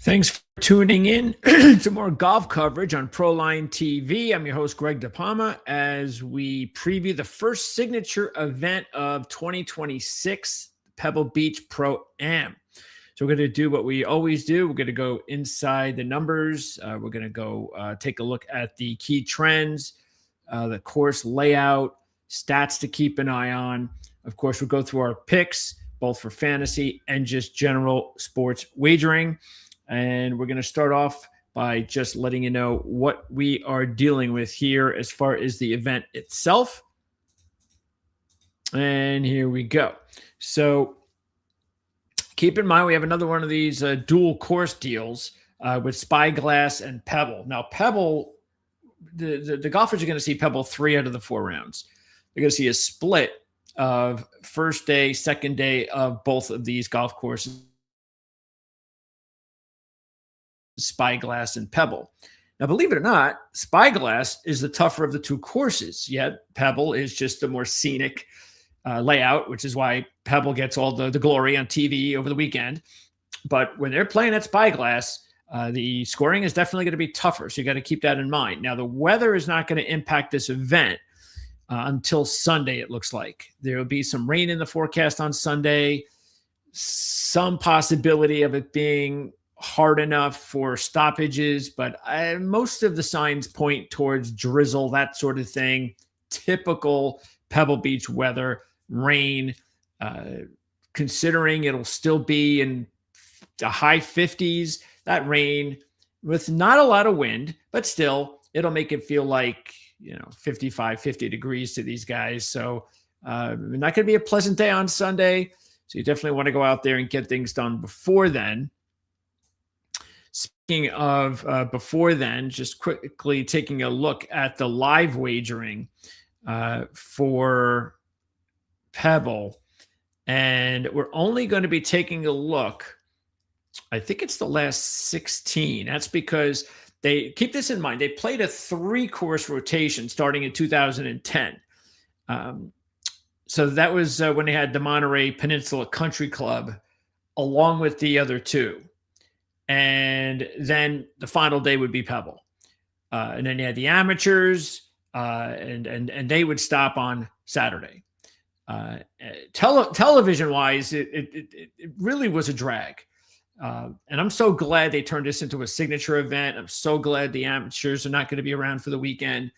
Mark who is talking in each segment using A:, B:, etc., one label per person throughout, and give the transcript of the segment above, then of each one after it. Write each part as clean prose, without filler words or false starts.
A: Thanks for tuning in to more golf coverage on Proline TV. I'm your host, Greg DePalma, as we preview the first signature event of 2026, Pebble Beach Pro-Am. So we're going to do what we always do. We're going to go inside the numbers. We're going to go take a look at the key trends, the course layout, stats to keep an eye on. Of course, we'll go through our picks, both for fantasy and just general sports wagering. And we're going to start off by just letting you know what we are dealing with here as far as the event itself. And here we go. So keep in mind, we have another one of these dual course deals with Spyglass and Pebble. Now, Pebble, the golfers are going to see Pebble 3 out of the 4 rounds. They're going to see a split of first day, second day of both of these golf courses, Spyglass and Pebble. Now, believe it or not, Spyglass is the tougher of the 2 courses, yet Pebble is just the more scenic layout, which is why Pebble gets all the glory on TV over the weekend. But when they're playing at Spyglass, the scoring is definitely going to be tougher, so you got to keep that in mind. Now, the weather is not going to impact this event until Sunday, it looks like. There will be some rain in the forecast on Sunday, some possibility of it being hard enough for stoppages, but most of the signs point towards drizzle, that sort of thing. Typical Pebble Beach weather, rain, considering it'll still be in the high 50s, that rain with not a lot of wind, but still it'll make it feel like, 55, 50 degrees to these guys. So not going to be a pleasant day on Sunday. So you definitely want to go out there and get things done before then. Speaking of before then, just quickly taking a look at the live wagering for Pebble. And we're only going to be taking a look. I think it's the last 16. That's because they keep this in mind. They played a 3-course rotation starting in 2010. So that was when they had the Monterey Peninsula Country Club along with the other 2. And then the final day would be Pebble. And then you had the amateurs, and they would stop on Saturday. Television-wise, it really was a drag. And I'm so glad they turned this into a signature event. I'm so glad the amateurs are not going to be around for the weekend.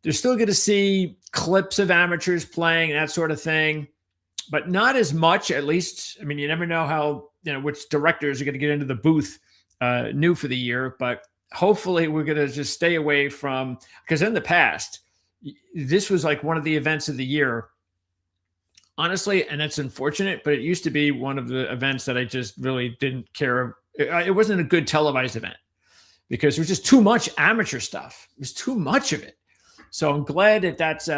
A: They're still going to see clips of amateurs playing, that sort of thing, but not as much, at least. I mean, you never know how, which directors are going to get into the booth new for the year, but hopefully we're going to just stay away from, because in the past, this was like one of the events of the year, honestly, and it's unfortunate, but it used to be one of the events that I just really didn't care. It wasn't a good televised event because there was just too much amateur stuff. It was too much of it. So I'm glad that that's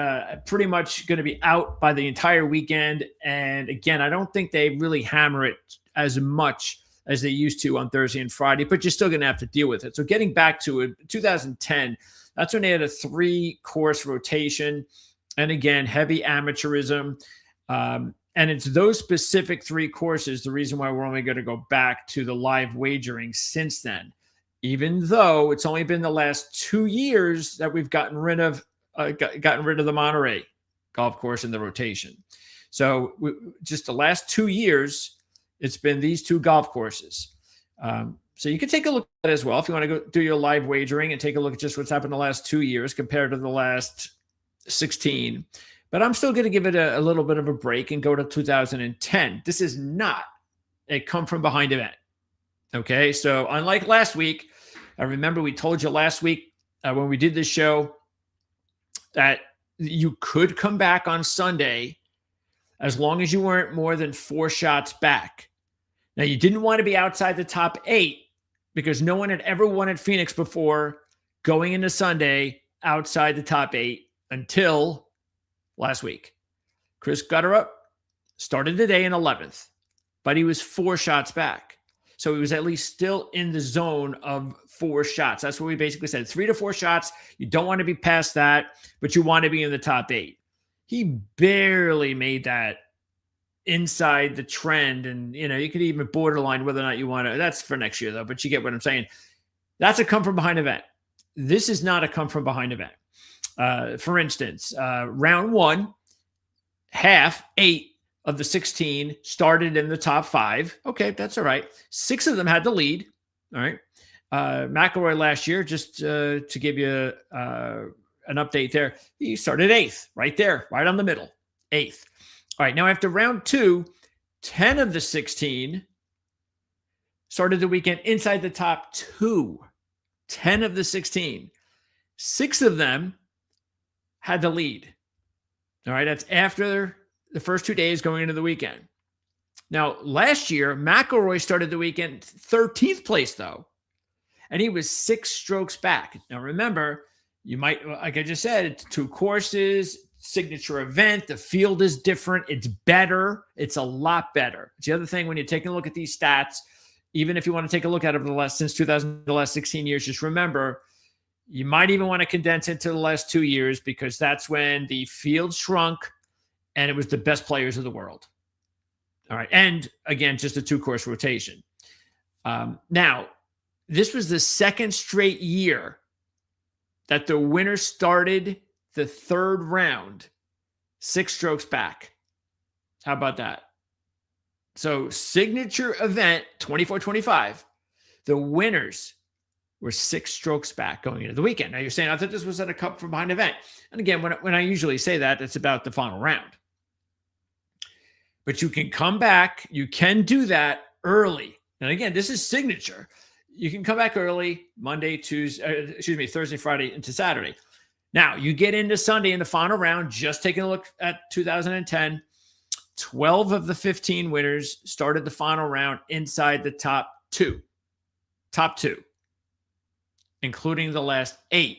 A: pretty much going to be out by the entire weekend. And again, I don't think they really hammer it as much as they used to on Thursday and Friday, but you're still going to have to deal with it. So getting back to it, 2010, that's when they had a 3-course rotation. And again, heavy amateurism. And it's those specific 3 courses, the reason why we're only going to go back to the live wagering since then. Even though it's only been the last 2 years that we've gotten rid of the Monterey golf course in the rotation. So just the last 2 years, it's been these 2 golf courses. So you can take a look at it as well if you want to go do your live wagering and take a look at just what's happened the last 2 years compared to the last 16. But I'm still going to give it a little bit of a break and go to 2010. This is not a come from behind event. Okay, so unlike last week, I remember we told you last week when we did this show that you could come back on Sunday as long as you weren't more than 4 shots back. Now, you didn't want to be outside the top 8 because no one had ever won at Phoenix before going into Sunday outside the top 8 until last week. Chris Gutterup started the day in 11th, but he was 4 shots back. So he was at least still in the zone of 4 shots. That's what we basically said. 3 to 4 shots. You don't want to be past that, but you want to be in the top 8. He barely made that inside the trend. And, you could even borderline whether or not you want to. That's for next year, though. But you get what I'm saying. That's a come from behind event. This is not a come from behind event. For instance, round one, half, 8 of the 16 started in the top 5. Okay, that's all right. 6 of them had the lead. All right. McIlroy last year, just to give you an update there, he started 8th, right there, right on the middle, 8th. All right, now after round 2, 10 of the 16 started the weekend inside the top 2. 10 of the 16. 6 of them had the lead. All right, that's after the first 2 days going into the weekend. Now, last year, McIlroy started the weekend 13th place, though, and he was 6 strokes back. Now, remember, you might, like I just said, it's 2 courses, signature event. The field is different. It's better. It's a lot better. It's the other thing when you're taking a look at these stats, even if you want to take a look at it since 2000, the last 16 years, just remember, you might even want to condense it to the last 2 years because that's when the field shrunk and it was the best players of the world. All right. And again, just a 2-course rotation. Now, this was the second straight year that the winner started the 3rd round 6 strokes back. How about that? So signature event 24-25, the winners were 6 strokes back going into the weekend. Now you're saying, I thought this was at a come from behind event. And again, when I usually say that, it's about the final round. But you can come back. You can do that early. And again, this is signature. You can come back early Monday, Thursday, Friday into Saturday. Now you get into Sunday in the final round, just taking a look at 2010, 12 of the 15 winners started the final round inside the top 2, including the last 8.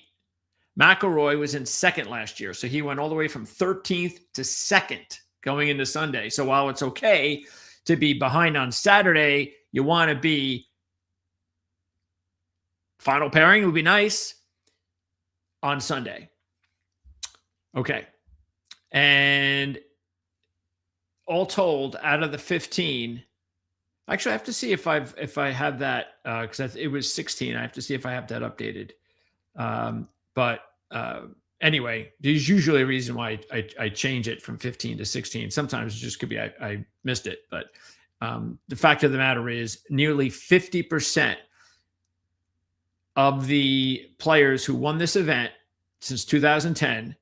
A: McIlroy was in 2nd last year. So he went all the way from 13th to 2nd going into Sunday. So while it's okay to be behind on Saturday, you want to be final pairing would be nice on Sunday. Okay. And all told, out of the 15, actually, I have to see if I have that because it was 16. I have to see if I have that updated. But anyway, there's usually a reason why I change it from 15 to 16. Sometimes it just could be I missed it. But the fact of the matter is nearly 50% of the players who won this event since 2010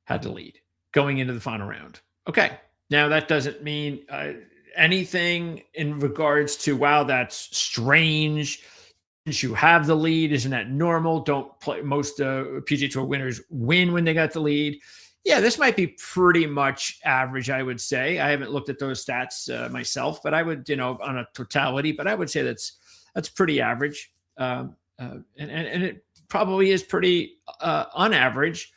A: had the lead going into the final round. Okay. Now, that doesn't mean anything in regards to, wow, that's strange. Since you have the lead, isn't that normal? Don't play. Most PGA Tour winners win when they got the lead. Yeah, this might be pretty much average, I would say. I haven't looked at those stats myself, but I would, on a totality, but I would say that's pretty average. And it probably is pretty unaverage.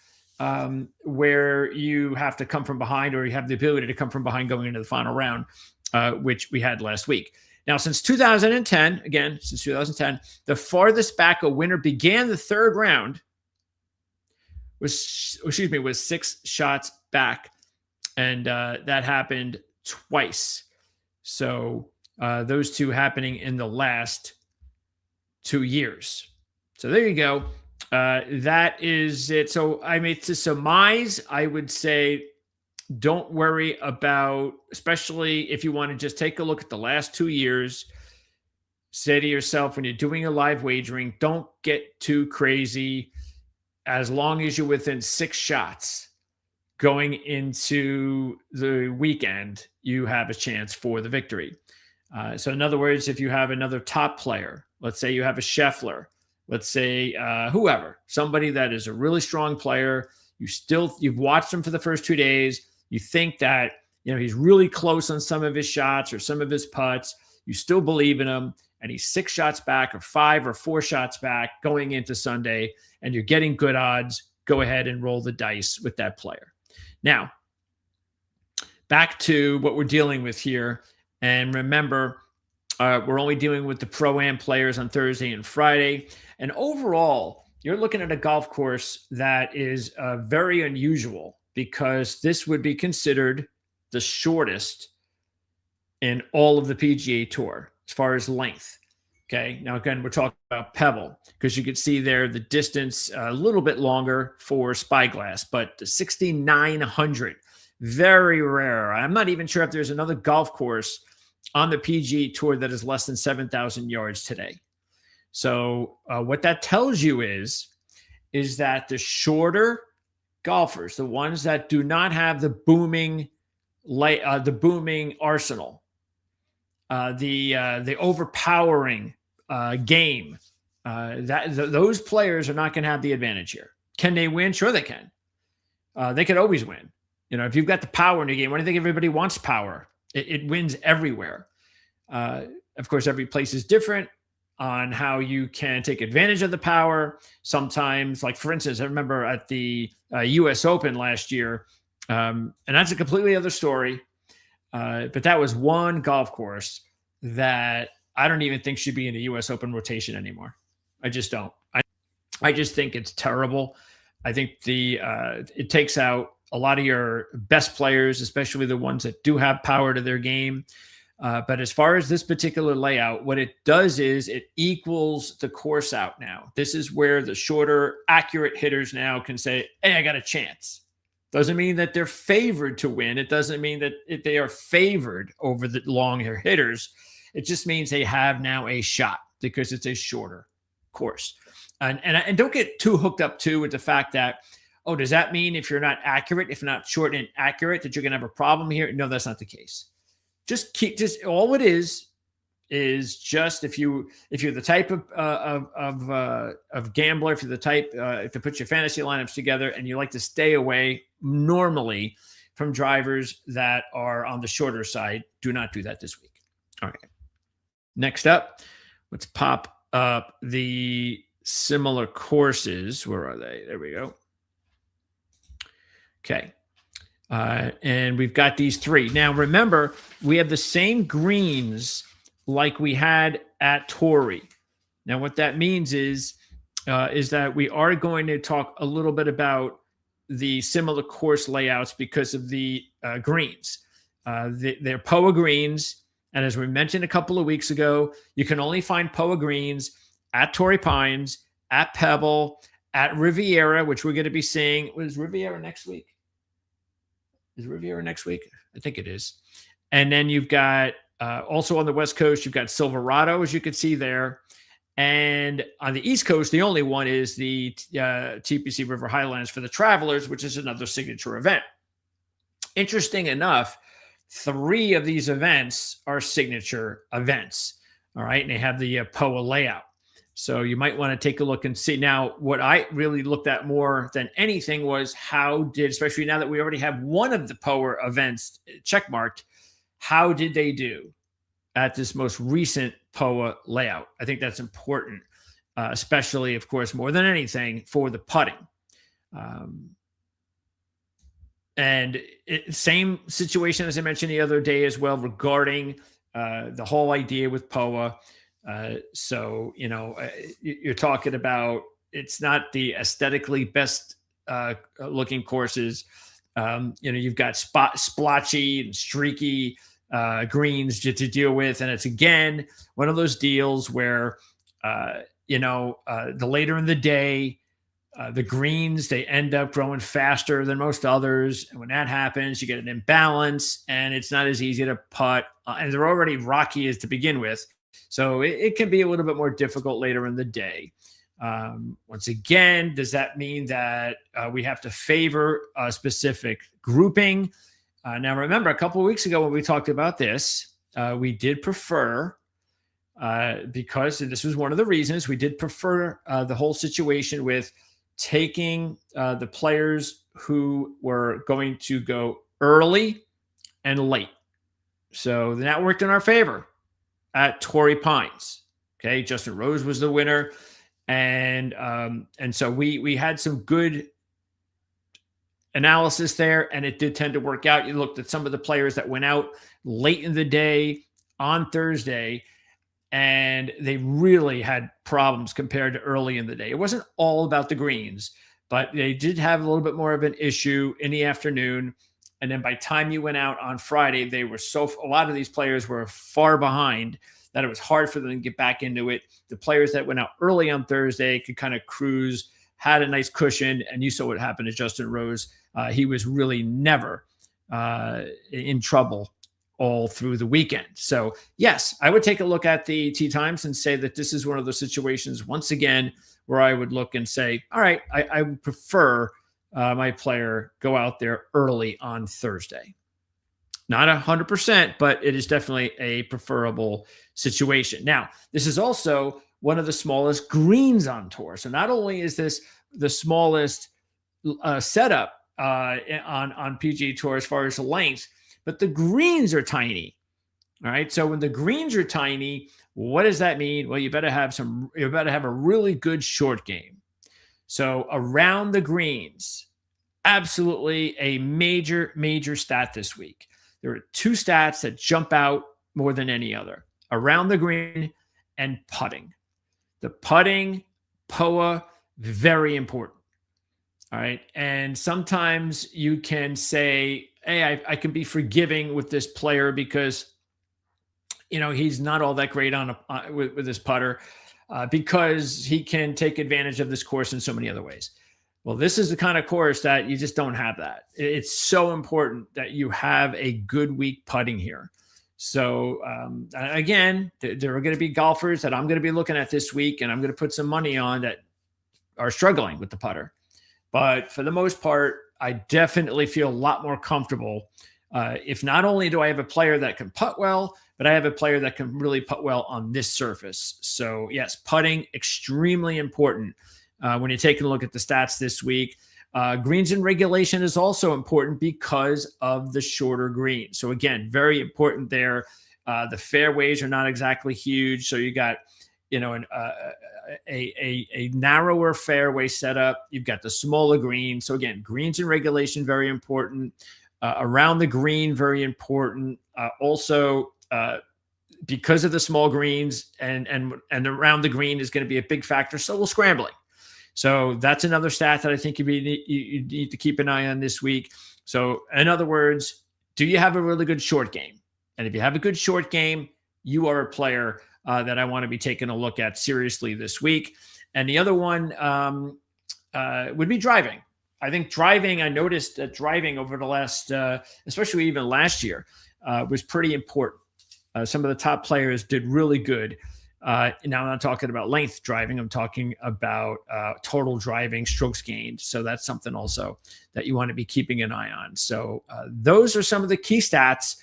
A: Where you have to come from behind or you have the ability to come from behind going into the final round, which we had last week. Now, since 2010, the farthest back a winner began the 3rd round was 6 shots back. And that happened twice. So those 2 happening in the last 2 years. So there you go. That is it. So I mean, to surmise, I would say don't worry about, especially if you want to just take a look at the last 2 years, say to yourself, when you're doing a live wagering, don't get too crazy. As long as you're within 6 shots going into the weekend, you have a chance for the victory. So in other words, if you have another top player, let's say you have a Scheffler, let's say whoever, somebody that is a really strong player, you've watched him for the first 2 days, you think that he's really close on some of his shots or some of his putts, you still believe in him, and he's 6 shots back or 5 or 4 shots back going into Sunday, and you're getting good odds, go ahead and roll the dice with that player. Now, back to what we're dealing with here, and remember, we're only dealing with the Pro-Am players on Thursday and Friday. And overall, you're looking at a golf course that is very unusual because this would be considered the shortest in all of the PGA Tour as far as length. Okay. Now, again, we're talking about Pebble because you can see there the distance a little bit longer for Spyglass, but the 6,900, very rare. I'm not even sure if there's another golf course on the PGA Tour that is less than 7,000 yards today. So what that tells you is that the shorter golfers, the ones that do not have the booming arsenal, the overpowering game, those players are not going to have the advantage here. Can they win? Sure, they can. They could always win. If you've got the power in the game, why do you think everybody wants power? It wins everywhere. Of course, every place is different on how you can take advantage of the power. Sometimes, like for instance, I remember at the U.S. Open last year, and that's a completely other story. But that was one golf course that I don't even think should be in the U.S. Open rotation anymore. I just don't. I just think it's terrible. I think it takes out a lot of your best players, especially the ones that do have power to their game. But as far as this particular layout, what it does is it equals the course out now. This is where the shorter, accurate hitters now can say, hey, I got a chance. Doesn't mean that they're favored to win. It doesn't mean that they are favored over the longer hitters. It just means they have now a shot because it's a shorter course. And don't get too hooked up too with the fact that, oh, does that mean if you're not accurate, if not short and accurate, that you're going to have a problem here? No, that's not the case. Just all it is just if you're the type of gambler, if you're the type to put your fantasy lineups together and you like to stay away normally from drivers that are on the shorter side, do not do that this week. All right. Next up, let's pop up the similar courses. Where are they? There we go. Okay. And we've got these three. Now, remember, we have the same greens like we had at Torrey. Now, what that means is that we are going to talk a little bit about the similar course layouts because of the greens. They're POA greens. And as we mentioned a couple of weeks ago, you can only find POA greens at Torrey Pines, at Pebble, at Riviera, which we're going to be seeing. Is Riviera next week? Is Riviera next week? I think it is. And then you've got also on the West Coast, you've got Silverado, as you can see there. And on the East Coast, the only one is the TPC River Highlands for the Travelers, which is another signature event. Interesting enough, 3 of these events are signature events. All right. And they have the POA layout. So you might want to take a look and see. Now, what I really looked at more than anything was especially now that we already have one of the POA events checkmarked, how did they do at this most recent POA layout? I think that's important, especially, of course, more than anything for the putting. Same situation as I mentioned the other day as well regarding the whole idea with POA. So, you're talking about, it's not the aesthetically best looking courses. You've got splotchy and streaky greens to deal with. And it's, again, one of those deals where, the later in the day, the greens, they end up growing faster than most others. And when that happens, you get an imbalance and it's not as easy to putt. And they're already rocky as to begin with. So it can be a little bit more difficult later in the day. Once again, does that mean that we have to favor a specific grouping? Now, remember, a couple of weeks ago when we talked about this, we did prefer, because this was one of the reasons, we did prefer the whole situation with taking the players who were going to go early and late. So that worked in our favor at Torrey Pines. Okay, Justin Rose was the winner. And so we had some good analysis there, and it did tend to work out. You looked at some of the players that went out late in the day on Thursday, and they really had problems compared to early in the day. It wasn't all about the greens, but they did have a little bit more of an issue in the afternoon. And then by the time you went out on Friday, a lot of these players were far behind that it was hard for them to get back into it. The players that went out early on Thursday could kind of cruise, had a nice cushion, and you saw what happened to Justin Rose. He was really never in trouble all through the weekend. So yes, I would take a look at the tee times and say that this is one of those situations, once again, where I would look and say, all right, I would prefer my player go out there early on Thursday. Not 100%, but it is definitely a preferable situation. Now, this is also one of the smallest greens on tour. So not only is this the smallest setup on PGA Tour as far as the length, but the greens are tiny. All right. So when the greens are tiny, what does that mean? Well, you better have a really good short game. So around the greens, absolutely a major, major stat this week. There are two stats that jump out more than any other: around the green and putting. The putting, POA, very important. All right. And sometimes you can say, hey, I can be forgiving with this player because, he's not all that great with his putter because he can take advantage of this course in so many other ways. Well, this is the kind of course that you just don't have that. It's so important that you have a good week putting here. So again, there are going to be golfers that I'm going to be looking at this week, and I'm going to put some money on that are struggling with the putter. But for the most part, I definitely feel a lot more comfortable if not only do I have a player that can putt well, but I have a player that can really putt well on this surface. So yes, putting, extremely important when you're taking a look at the stats this week. Greens in regulation is also important because of the shorter green. So again, very important there. The fairways are not exactly huge. So you got, a narrower fairway setup. You've got the smaller green. So again, greens in regulation, very important. Around the green, very important. Also, because of the small greens and around the green is going to be a big factor. So will scrambling. So that's another stat that I think you need to keep an eye on this week. So in other words, do you have a really good short game? And if you have a good short game, you are a player that I want to be taking a look at seriously this week. And the other one would be driving. I think driving, I noticed that driving over the last, especially even last year, was pretty important. Some of the top players did really good. Now I'm not talking about length driving. I'm talking about total driving, strokes gained. So that's something also that you want to be keeping an eye on. So those are some of the key stats.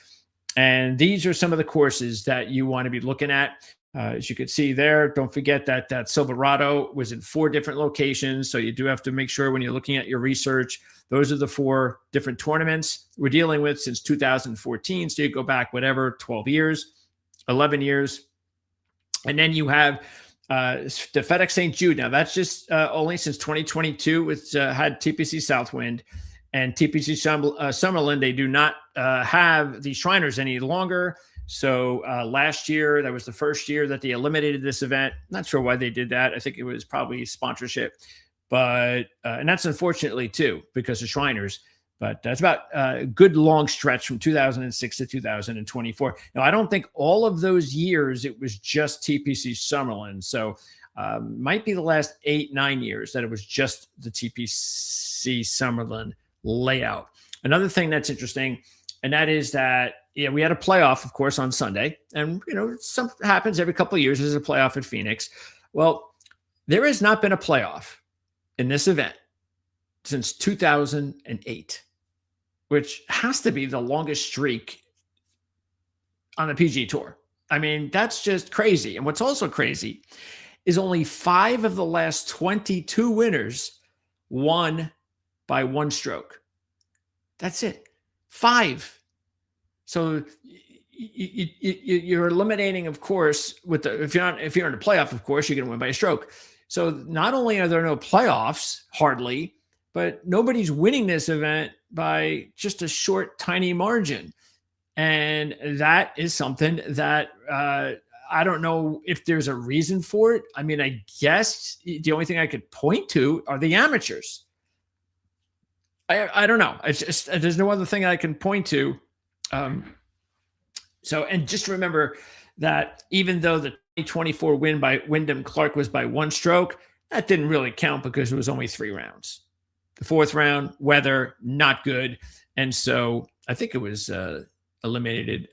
A: And these are some of the courses that you want to be looking at. As you can see there, don't forget that Silverado was in 4 different locations. So you do have to make sure when you're looking at your research, those are the 4 different tournaments we're dealing with since 2014. So you go back, 12 years, 11 years. And then you have the FedEx St. Jude. Now, that's just only since 2022. It's had TPC Southwind and TPC Summerlin. They do not have the Shriners any longer. So last year, that was the first year that they eliminated this event. Not sure why they did that. I think it was probably sponsorship. But and that's unfortunately, too, because of Shriners. But that's about a good long stretch from 2006 to 2024. Now, I don't think all of those years it was just TPC Summerlin. So might be the last 8-9 years that it was just the TPC Summerlin layout. Another thing that's interesting, and that is that we had a playoff, of course, on Sunday. And, something happens every couple of years. There's a playoff at Phoenix. Well, there has not been a playoff in this event since 2008. Which has to be the longest streak on the PGA Tour. I mean, that's just crazy. And what's also crazy is only 5 of the last 22 winners won by 1 stroke. That's it. 5. So you're eliminating, of course, if you're in a playoff, of course, you're going to win by a stroke. So not only are there no playoffs, hardly, but nobody's winning this event by just a short, tiny margin. And that is something that I don't know if there's a reason for it. I mean, I guess the only thing I could point to are the amateurs. I don't know. It's just there's no other thing I can point to. So, and just remember that even though the 2024 win by Wyndham Clark was by one stroke, that didn't really count because it was only 3 rounds. The 4th round, weather, not good. And so I think it was eliminated.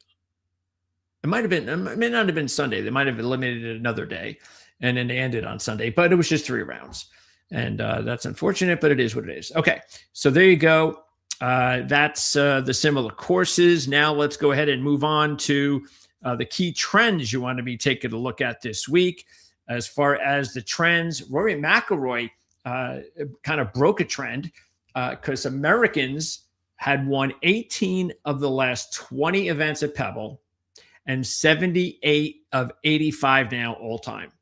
A: It might have been, it may not have been Sunday. They might have eliminated it another day. And then they ended on Sunday, but it was just 3 rounds. And that's unfortunate, but it is what it is. Okay, so there you go. That's the similar courses. Now let's go ahead and move on to the key trends you want to be taking a look at this week. As far as the trends, Rory McIlroy kind of broke a trend because Americans had won 18 of the last 20 events at Pebble and 78 of 85 now all time.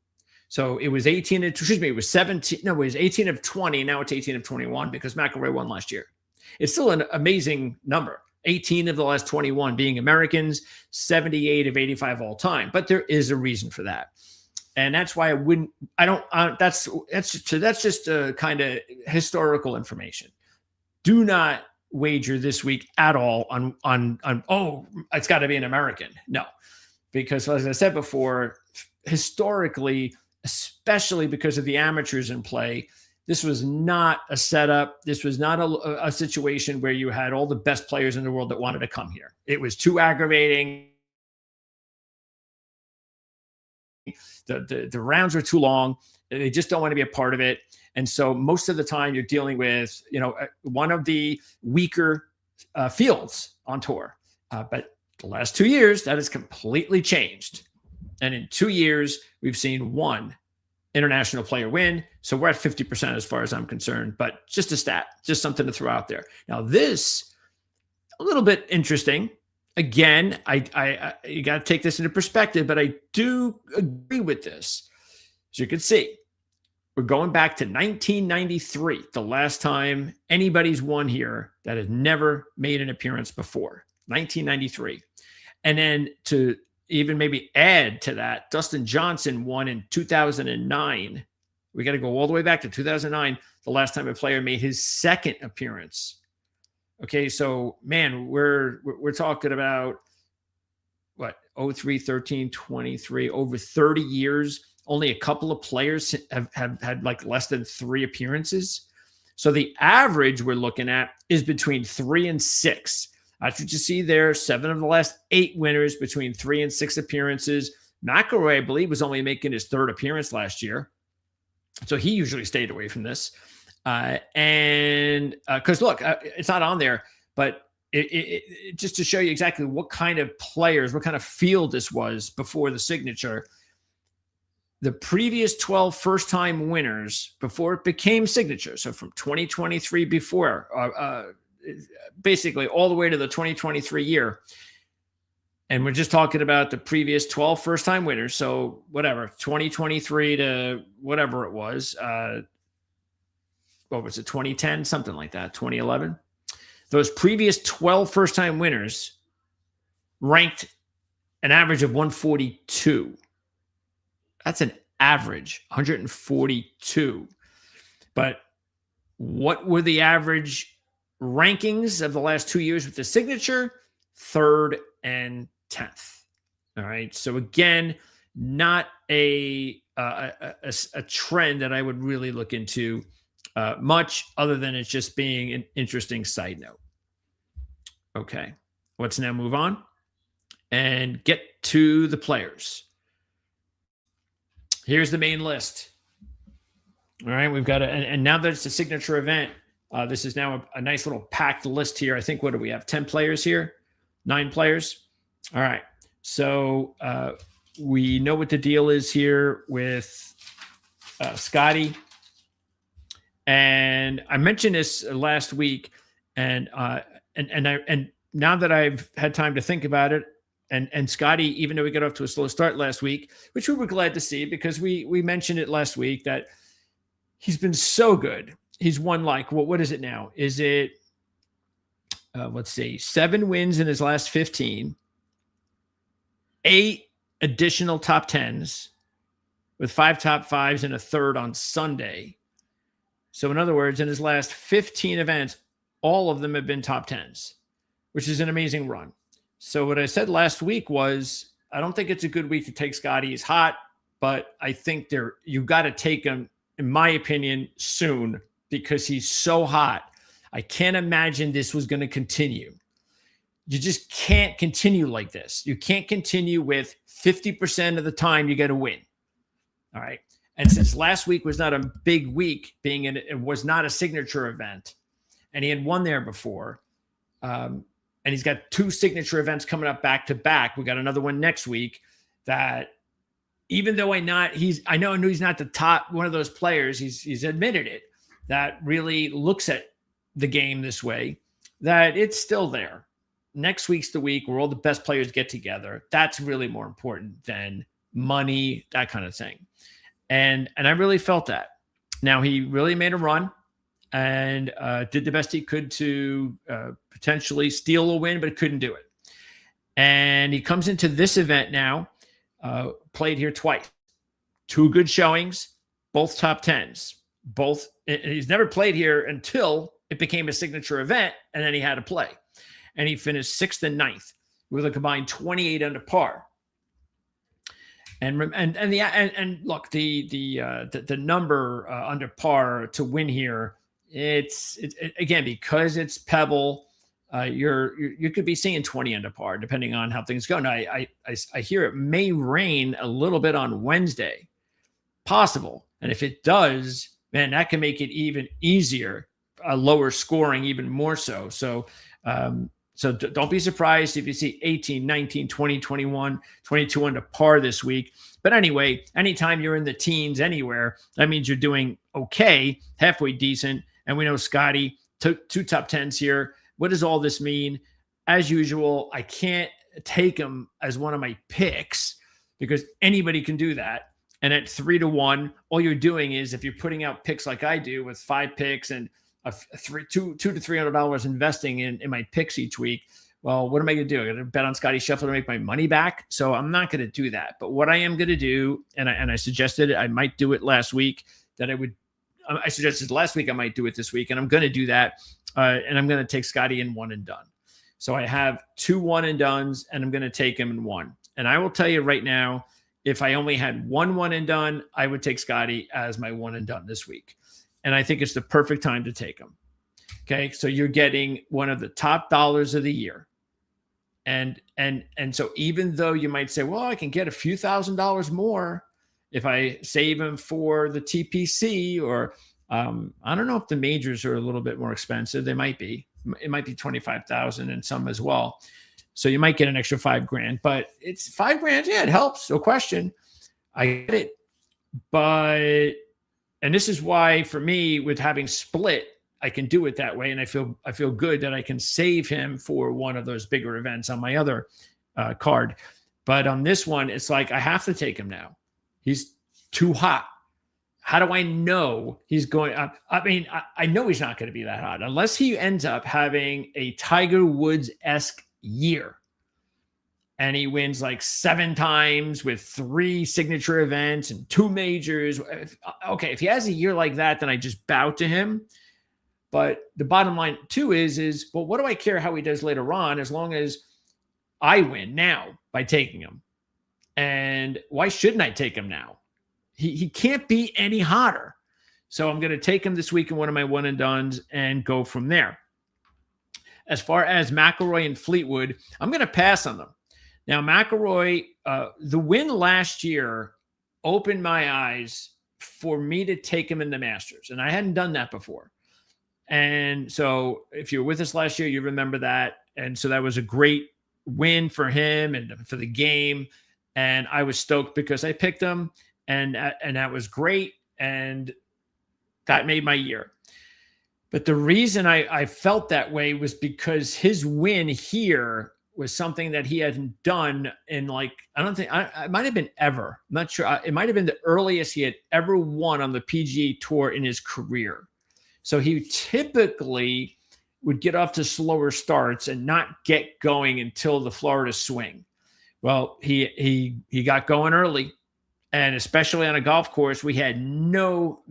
A: So it was 18, excuse me, it was 17, no, it was 18 of 20. Now it's 18 of 21 because McIlroy won last year. It's still an amazing number. 18 of the last 21 being Americans, 78 of 85 all time. But there is a reason for that. And that's why that's just a kind of historical information. Do not wager this week at all on oh, it's got to be an American. No, because as I said before, historically, especially because of the amateurs in play, this was not a setup. This was not a situation where you had all the best players in the world that wanted to come here. It was too aggravating. The rounds were too long. They just don't want to be a part of it. And so most of the time you're dealing with, one of the weaker fields on tour. But the last 2 years, that has completely changed. And in 2 years, we've seen 1 international player win. So we're at 50% as far as I'm concerned, but just a stat, just something to throw out there. Now this, a little bit interesting. Again, I you got to take this into perspective, but I do agree with this. As you can see, we're going back to 1993, the last time anybody's won here that has never made an appearance before, 1993. And then to even maybe add to that, Dustin Johnson won in 2009. We got to go all the way back to 2009, the last time a player made his 2nd appearance. Okay, so man, we're talking about what, 03, 13, 23, over 30 years. Only a couple of players have had like less than 3 appearances. So the average we're looking at is between 3 and 6. That's what you see there. 7 of the last 8 winners between 3 and 6 appearances. McIlroy, I believe, was only making his 3rd appearance last year. So he usually stayed away from this. And because look, it's not on there, but it just to show you exactly what kind of players, what kind of field this was before the signature. The previous 12 first-time winners before it became signature. So from 2023 before, basically all the way to the 2023 year. And we're just talking about the previous 12 first-time winners. So whatever, 2023 to whatever it was, what was it, 2010, something like that, 2011. Those previous 12 first-time winners ranked an average of 142. That's an average, 142. But what were the average rankings of the last 2 years with the signature? 3rd and 10th. All right. So again, not a trend that I would really look into much, other than it's just being an interesting side note. Okay. Let's now move on and get to the players. Here's the main list. All right. We've got and now that it's a signature event, this is now a nice little packed list here. I think, what do we have? 10 players here? 9 players? All right. So we know what the deal is here with Scotty. And I mentioned this last week, and now that I've had time to think about it, and Scotty, even though we got off to a slow start last week, which we were glad to see because we mentioned it last week that he's been so good. He's won like, what is it now? Is it, let's see, 7 wins in his last 15, 8 additional top 10s with 5 top 5s and a 3rd on Sunday. So in other words, in his last 15 events, all of them have been top 10s, which is an amazing run. So what I said last week was, I don't think it's a good week to take Scotty. He's hot, but I think you got to take him, in my opinion, soon, because he's so hot. I can't imagine this was going to continue. You just can't continue like this. You can't continue with 50% of the time you get a win. All right. And since last week was not a big week, it was not a signature event, and he had won there before, and he's got 2 signature events coming up back to back. We got another one next week that, even though I know he's not the top one of those players, he's admitted it, that really looks at the game this way, that it's still there. Next week's the week where all the best players get together. That's really more important than money, that kind of thing. And I really felt that. Now, he really made a run and did the best he could to potentially steal a win, but couldn't do it. And he comes into this event now, played here twice. 2 good showings, both top 10s. He's never played here until it became a signature event, and then he had to play. And he finished 6th and 9th with a combined 28 under par. And look, the number under par to win here, it's again, because it's Pebble, you could be seeing 20 under par depending on how things go. Now I hear it may rain a little bit on Wednesday, possible, and if it does, man, that can make it even easier, lower scoring even more so. So don't be surprised if you see 18, 19, 20, 21, 22 under par this week. But anyway, anytime you're in the teens anywhere, that means you're doing okay, halfway decent. And we know Scotty took 2 top 10s here. What does all this mean? As usual, I can't take him as one of my picks because anybody can do that. And at 3-1, all you're doing is, if you're putting out picks like I do with 5 picks and $200 to $300 investing in my picks each week, well, what am I going to do? I'm going to bet on Scotty Scheffler to make my money back. So I'm not going to do that. But what I am going to do, and I suggested it, I might do it last week, I suggested last week I might do it this week, and I'm going to do that. And I'm going to take Scotty in 1 and done. So I have 2 1 and dones, and I'm going to take him in 1. And I will tell you right now, if I only had 1 and done, I would take Scotty as my 1 and done this week. And I think it's the perfect time to take him. Okay. So you're getting one of the top dollars of the year. And so even though you might say, well, I can get a few $1,000s more if I save him for the TPC, or I don't know if the majors are a little bit more expensive. They might be. It might be 25,000 and some as well. So you might get an extra $5,000, but it's $5,000. Yeah, it helps. No question. I get it. And this is why, for me, with having split, I can do it that way. And I feel good that I can save him for one of those bigger events on my other card. But on this one, it's like, I have to take him now. He's too hot. How do I know he's going? I know he's not going to be that hot unless he ends up having a Tiger Woods-esque year. And he wins like 7 times with 3 signature events and 2 majors. If he has a year like that, then I just bow to him. But the bottom line too is, well, what do I care how he does later on, as long as I win now by taking him? And why shouldn't I take him now? He can't be any hotter. So I'm going to take him this week in one of my 1 and dones and go from there. As far as McIlroy and Fleetwood, I'm going to pass on them. Now, McIlroy, the win last year opened my eyes for me to take him in the Masters, and I hadn't done that before. And so if you were with us last year, you remember that. And so that was a great win for him and for the game. And I was stoked because I picked him, and that was great. And that made my year. But the reason I felt that way was because his win here was something that he hadn't done in, like, it might have been ever. I'm not sure. It might have been the earliest he had ever won on the PGA Tour in his career. So he typically would get off to slower starts and not get going until the Florida swing. Well, he got going early, and especially on a golf course, we had no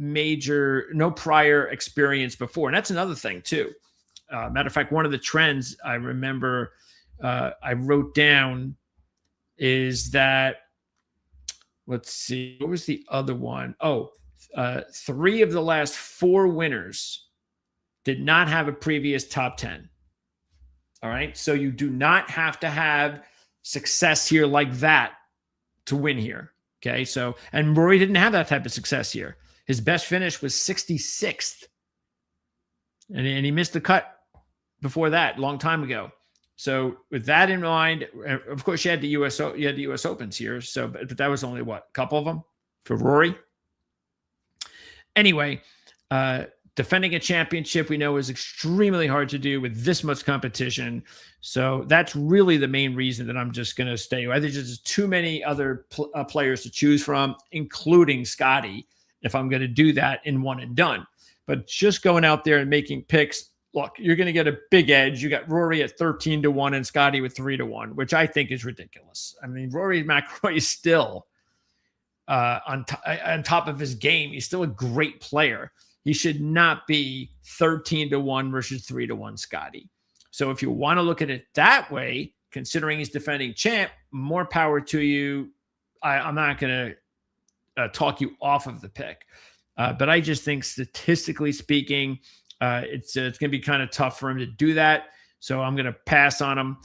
A: prior experience before. And that's another thing too. Matter of fact, one of the trends I remember I wrote down is that, let's see, what was the other one? Oh, 3 of the last 4 winners did not have a previous top 10. All right. So you do not have to have success here like that to win here. Okay. So, and Rory didn't have that type of success here. His best finish was 66th. And he missed the cut before that, long time ago. So with that in mind, of course, you had the U.S. Opens here. So, but that was only what, a couple of them for Rory. Anyway, defending a championship we know is extremely hard to do with this much competition. So that's really the main reason that I'm just going to stay. I think there's too many other players to choose from, including Scotty, if I'm going to do that in one and done. But just going out there and making picks, look, you're going to get a big edge. You got Rory at 13-1 and Scotty with 3-1, which I think is ridiculous. I mean, Rory McIlroy is still on top of his game. He's still a great player. He should not be 13-1 versus 3-1 Scotty. So if you want to look at it that way, considering he's defending champ, more power to you. I'm not going to talk you off of the pick. But I just think statistically speaking, it's going to be kind of tough for him to do that. So I'm going to pass on him.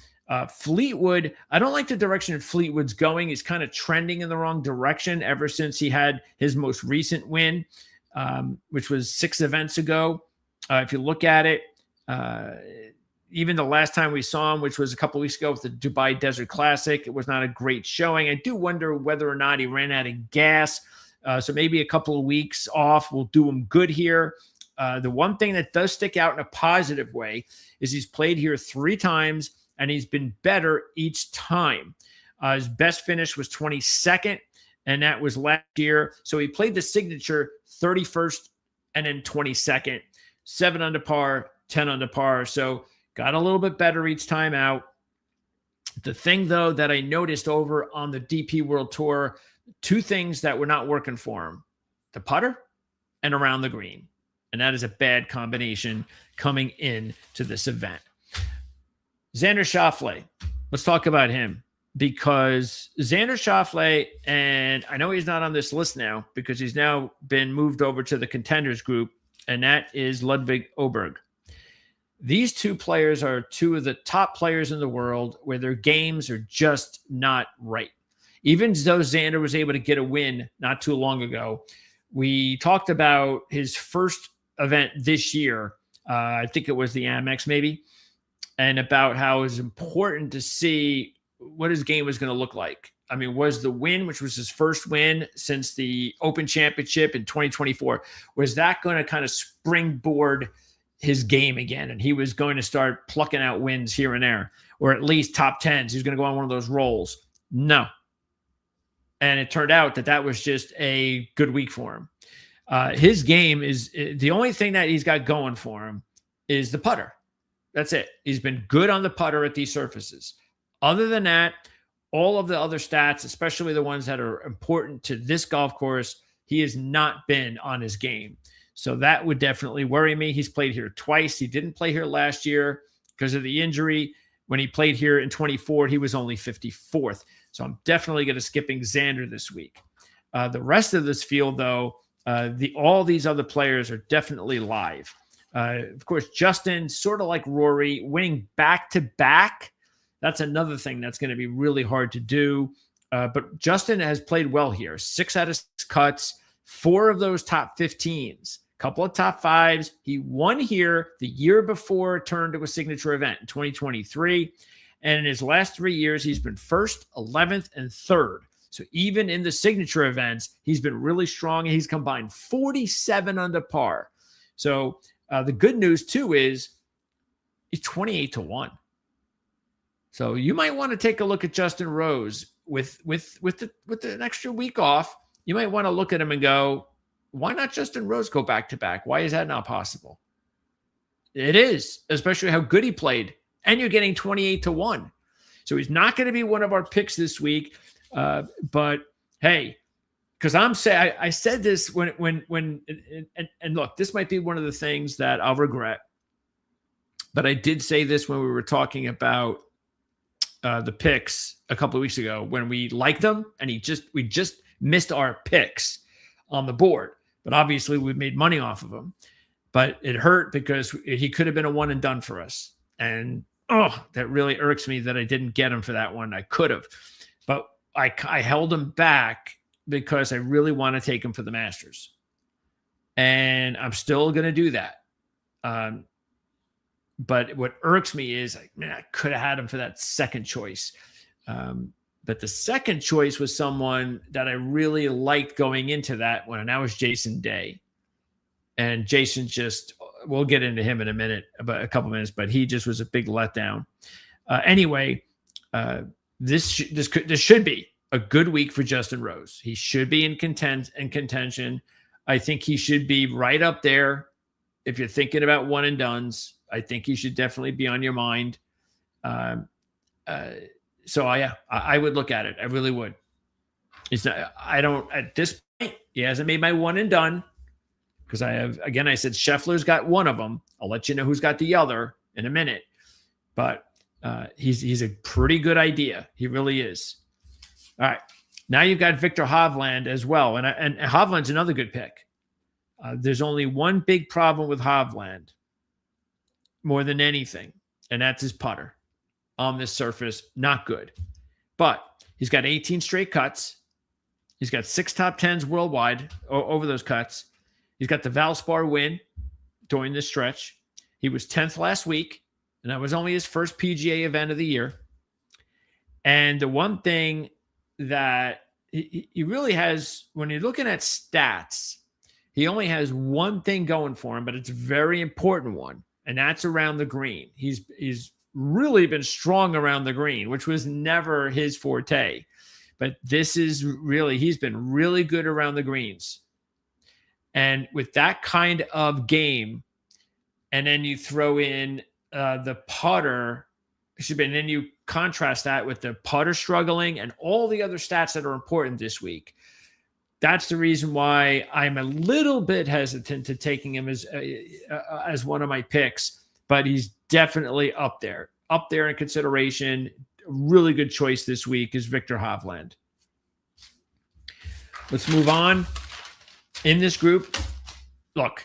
A: Fleetwood, I don't like the direction Fleetwood's going. He's kind of trending in the wrong direction ever since he had his most recent win, which was 6 events ago. If you look at it, even the last time we saw him, which was a couple of weeks ago with the Dubai Desert Classic, it was not a great showing. I do wonder whether or not he ran out of gas. So maybe a couple of weeks off will do him good here. The one thing that does stick out in a positive way is he's played here 3 times and he's been better each time. His best finish was 22nd, and that was last year. So he played the signature 31st and then 22nd, 7 under par, 10 under par. So got a little bit better each time out. The thing, though, that I noticed over on the DP World Tour, 2 things that were not working for him: the putter and around the green. And that is a bad combination coming in to this event. Xander Schauffele. Let's talk about him, because Xander Schauffele, and I know he's not on this list now because he's now been moved over to the Contenders group, and that is Ludwig Oberg. These 2 players are 2 of the top players in the world where their games are just not right. Even though Xander was able to get a win not too long ago, we talked about his first event this year. I think it was the Amex maybe, and about how it was important to see what his game was going to look like. I mean, was the win, which was his first win since the Open Championship in 2024, was that going to kind of springboard his game again? And he was going to start plucking out wins here and there, or at least top 10s. He was going to go on one of those rolls. No. And it turned out that that was just a good week for him. His game is the only thing that he's got going for him is the putter. That's it. He's been good on the putter at these surfaces. Other than that, all of the other stats, especially the ones that are important to this golf course, he has not been on his game. So that would definitely worry me. He's played here twice. He didn't play here last year because of the injury. When he played here in 24, he was only 54th. So I'm definitely going to skipping Xander this week. The rest of this field, though, all these other players are definitely live. Of course, Justin, sort of like Rory, winning back-to-back. That's another thing that's going to be really hard to do. But Justin has played well here. 6 out of 6 cuts, 4 of those top 15s, a couple of top 5s. He won here the year before it turned to a signature event in 2023. And in his last 3 years, he's been 1st, 11th, and 3rd. So even in the signature events, he's been really strong. He's combined 47 under par. So the good news, too, is he's 28-1. So you might want to take a look at Justin Rose with an extra week off. You might want to look at him and go, why not Justin Rose go back-to-back? Why is that not possible? It is, especially how good he played. And you're getting 28-1. So he's not going to be one of our picks this week. But hey, because I said this when look, this might be one of the things that I'll regret. But I did say this when we were talking about the picks a couple of weeks ago when we liked them, and we just missed our picks on the board. But obviously, we made money off of him. But it hurt because he could have been a one and done for us. And that really irks me that I didn't get him for that one. I could have, but I held him back because I really want to take him for the Masters. And I'm still going to do that. But what irks me is, like, man, I could have had him for that second choice. But the second choice was someone that I really liked going into that one, and that was Jason Day. And Jason we'll get into him in a couple minutes, but he just was a big letdown. Anyway, this should be a good week for Justin Rose. He should be in contention. I think he should be right up there. If you're thinking about one and dones, I think he should definitely be on your mind. I would look at it. I really would. At this point, he hasn't made my one and done. Because I said Scheffler's got one of them. I'll let you know who's got the other in a minute. But he's a pretty good idea. He really is. All right. Now you've got Victor Hovland as well. And Hovland's another good pick. There's only one big problem with Hovland more than anything, and that's his putter on this surface. Not good. But he's got 18 straight cuts. He's got 6 top 10s worldwide over those cuts. He's got the Valspar win during this stretch. He was 10th last week, and that was only his first PGA event of the year. And the one thing that he really has, when you're looking at stats, he only has one thing going for him, but it's a very important one, and that's around the green. He's really been strong around the green, which was never his forte. But this is really, he's been really good around the greens. And with that kind of game, and then you throw in the putter, and then you contrast that with the putter struggling and all the other stats that are important this week. That's the reason why I'm a little bit hesitant to taking him as one of my picks, but he's definitely up there in consideration. A really good choice this week is Victor Hovland. Let's move on. In this group, look,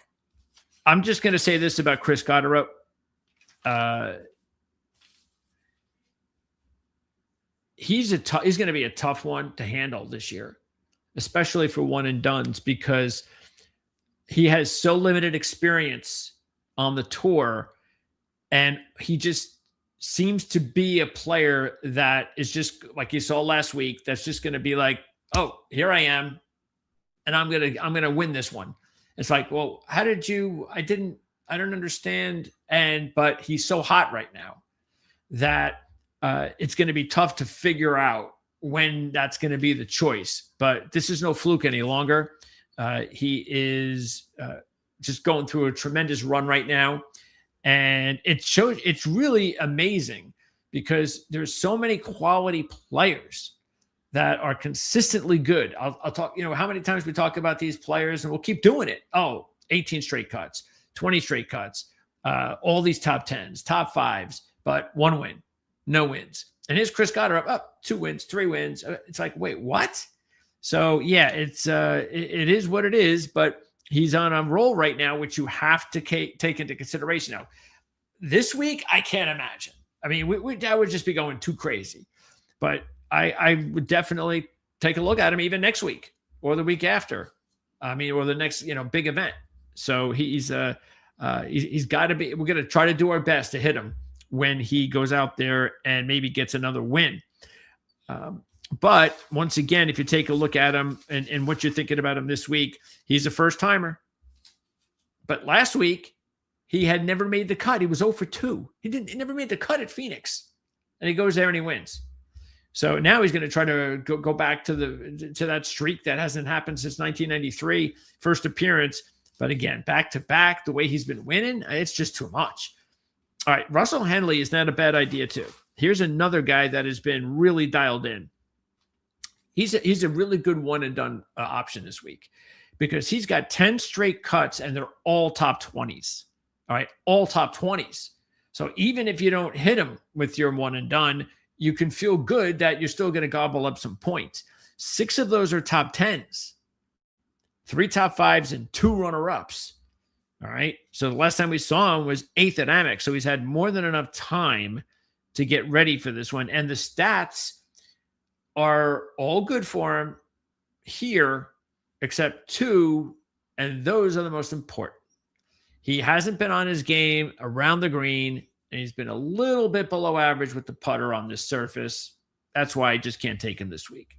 A: I'm just going to say this about Chris Gotterup. He's going to be a tough one to handle this year, especially for one and dones, because he has so limited experience on the tour, and he just seems to be a player that is just like you saw last week. That's just going to be like, oh, here I am, and I'm gonna win this one. It's like, well, how did you? I don't understand. But he's so hot right now that it's going to be tough to figure out when that's going to be the choice. But this is no fluke any longer. He is just going through a tremendous run right now, and it's really amazing because there's so many quality players that are consistently good. I'll talk, how many times we talk about these players, and we'll keep doing it. 18 straight cuts, 20 straight cuts, all these top 10s, top 5s, but one win, no wins. And here's Chris Gotterup up 2 wins, 3 wins. It's like, wait, what? So yeah, it is what it is, but he's on a roll right now, which you have to take into consideration. Now, this week, I can't imagine. I mean, that would just be going too crazy, but I would definitely take a look at him even next week or the week after. I mean, or the next, big event. So he's got to be, we're going to try to do our best to hit him when he goes out there and maybe gets another win. But once again, if you take a look at him and what you're thinking about him this week, he's a first timer. But last week he had never made the cut. He was 0 for 2. He never made the cut at Phoenix, and he goes there and he wins. So now he's going to try to go back to that streak that hasn't happened since 1993, first appearance. But again, back to back, the way he's been winning, it's just too much. All right, Russell Henley is not a bad idea too. Here's another guy that has been really dialed in. He's a really good one and done option this week because he's got 10 straight cuts and they're all top 20s. All right, all top 20s. So even if you don't hit him with your one and done, you can feel good that you're still going to gobble up some points. 6 of those are top 10s, 3 top 5s, and 2 runner-ups. All right. So the last time we saw him was 8th at Amex. So he's had more than enough time to get ready for this one. And the stats are all good for him here, except 2, and those are the most important. He hasn't been on his game around the green, and he's been a little bit below average with the putter on this surface. That's why I just can't take him this week.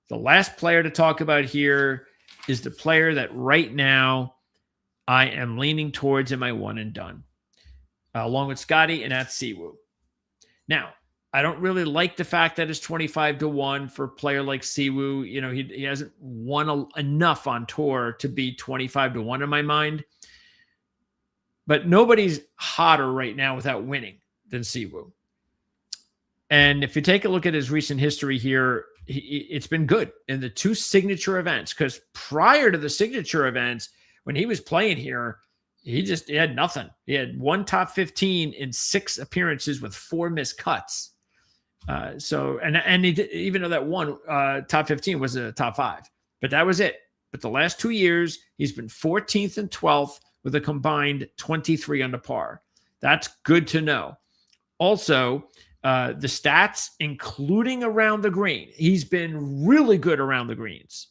A: The last player to talk about here is the player that right now I am leaning towards in my one and done, along with Scotty, and that's Siwoo. Now, I don't really like the fact that it's 25-1 for a player like Siwoo. You know, he hasn't won enough on tour to be 25-1 in my mind. But nobody's hotter right now without winning than Siwoo. And if you take a look at his recent history here, it's been good in the 2 signature events. Because prior to the signature events, when he was playing here, he had nothing. He had 1 top 15 in 6 appearances with 4 missed cuts. And he did, even though that one top 15 was a top 5, but that was it. But the last 2 years, he's been 14th and 12th with a combined 23 under par. That's good to know. Also, the stats, including around the green, he's been really good around the greens.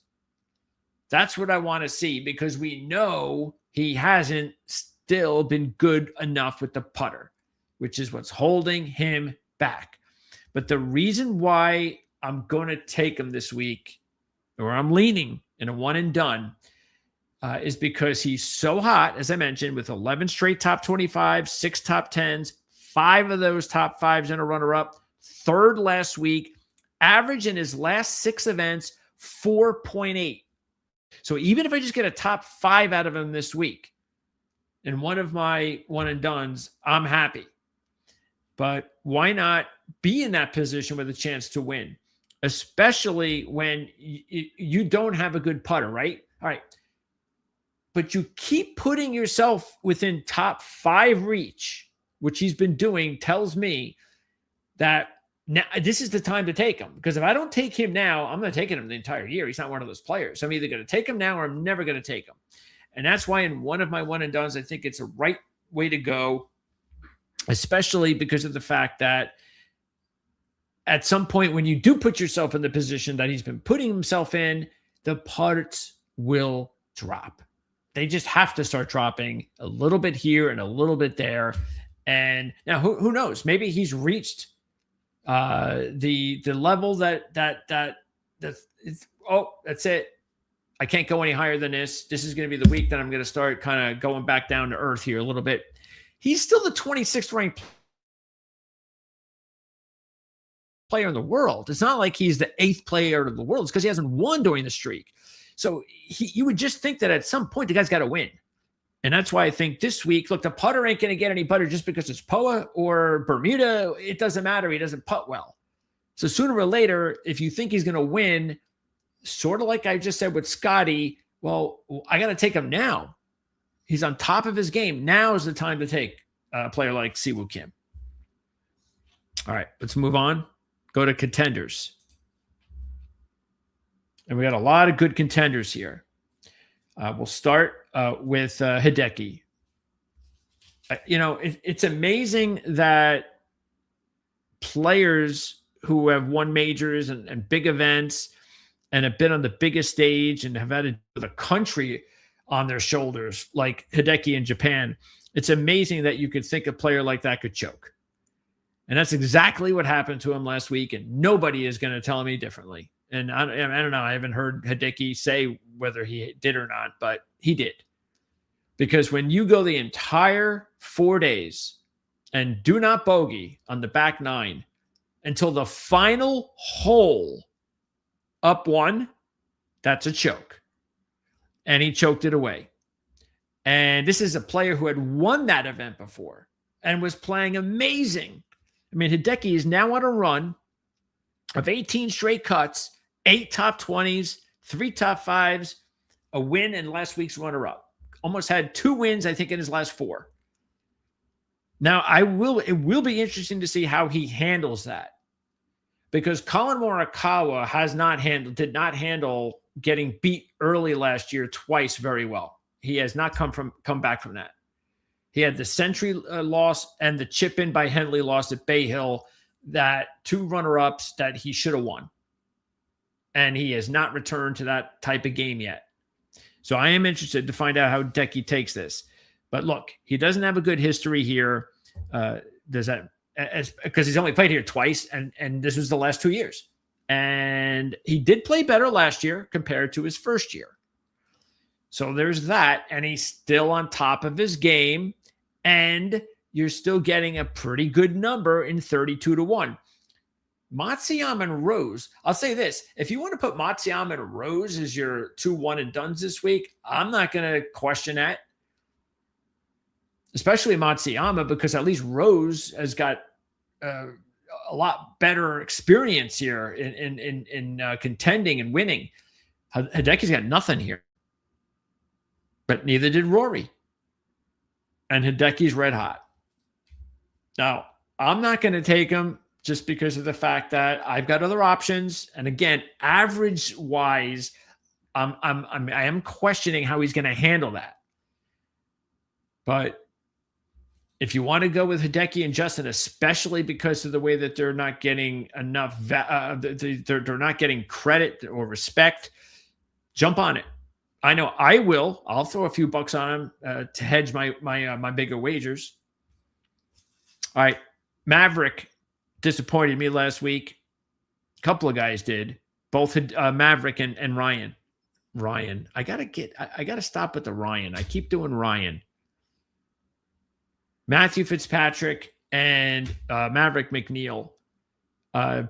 A: That's what I want to see, because we know he hasn't still been good enough with the putter, which is what's holding him back. But the reason why I'm going to take him this week, or I'm leaning in a one and done, is because he's so hot, as I mentioned, with 11 straight top 25, 6 top 10s, 5 of those top 5s in a runner-up, 3rd last week, average in his last 6 events, 4.8. So even if I just get a top 5 out of him this week in one of my one and dones, I'm happy. But why not be in that position with a chance to win, especially when you don't have a good putter, right? All right. But you keep putting yourself within top 5 reach, which he's been doing, tells me that now this is the time to take him. Because if I don't take him now, I'm not taking him the entire year. He's not one of those players. So I'm either going to take him now or I'm never going to take him. And that's why in one of my one and dones, I think it's a right way to go, especially because of the fact that at some point when you do put yourself in the position that he's been putting himself in, the putts will drop. They just have to start dropping a little bit here and a little bit there. And now who knows? Maybe he's reached the level that's that's it. I can't go any higher than this. This is going to be the week that I'm going to start kind of going back down to earth here a little bit. He's still the 26th ranked player in the world. It's not like he's the 8th player in the world. It's because he hasn't won during the streak. So you would just think that at some point the guy's got to win. And that's why I think this week, look, the putter ain't going to get any better just because it's POA or Bermuda. It doesn't matter. He doesn't putt well. So sooner or later, if you think he's going to win, sort of like I just said with Scotty, well, I got to take him now. He's on top of his game. Now is the time to take a player like Siwoo Kim. All right, let's move on. Go to contenders. And we got a lot of good contenders here. We'll start with Hideki. It's amazing that players who have won majors and big events and have been on the biggest stage and have had the country on their shoulders, like Hideki in Japan, it's amazing that you could think a player like that could choke. And that's exactly what happened to him last week, and nobody is going to tell me differently. And I don't know. I haven't heard Hideki say whether he did or not, but he did. Because when you go the entire 4 days and do not bogey on the back 9 until the final hole up 1, that's a choke. And he choked it away. And this is a player who had won that event before and was playing amazing. I mean, Hideki is now on a run of 18 straight cuts, 8 top 20s, 3 top 5s, a win in last week's runner-up. Almost had 2 wins, I think, in his last 4. Now, it will be interesting to see how he handles that, because Colin Morikawa did not handle getting beat early last year twice very well. He has not come back from that. He had the Century loss and the chip in by Henley loss at Bay Hill, that two runner-ups that he should have won. And he has not returned to that type of game yet. So I am interested to find out how Hideki takes this. But look, he doesn't have a good history here. Because he's only played here twice, and this was the last 2 years. And he did play better last year compared to his first year. So there's that, and he's still on top of his game, and you're still getting a pretty good number in 32-1. Matsuyama and Rose, I'll say this. If you want to put Matsuyama and Rose as your 2 one and dones this week, I'm not going to question that. Especially Matsuyama, because at least Rose has got a lot better experience here in contending and winning. Hideki's got nothing here. But neither did Rory. And Hideki's red hot. Now, I'm not going to take him just because of the fact that I've got other options. And again, average-wise, I am questioning how he's going to handle that. But if you want to go with Hideki and Justin, especially because of the way that they're not getting enough, they're not getting credit or respect, jump on it. I know I will. I'll throw a few bucks on him to hedge my bigger wagers. All right, Maverick disappointed me last week. A couple of guys did, both Maverick and Ryan. Ryan, I gotta stop with the Ryan. I keep doing Ryan. Matthew Fitzpatrick and Maverick McNeil.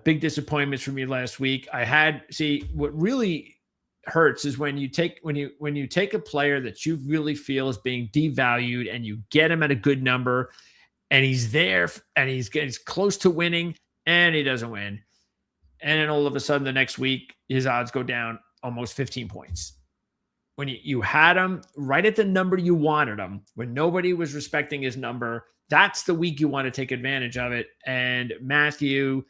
A: Big disappointments for me last week. What really hurts is when you take a player that you really feel is being devalued and you get him at a good number, and he's there and he's close to winning and he doesn't win. And then all of a sudden the next week, his odds go down almost 15 points. When you had him right at the number you wanted him, when nobody was respecting his number, that's the week you want to take advantage of it. And Matthew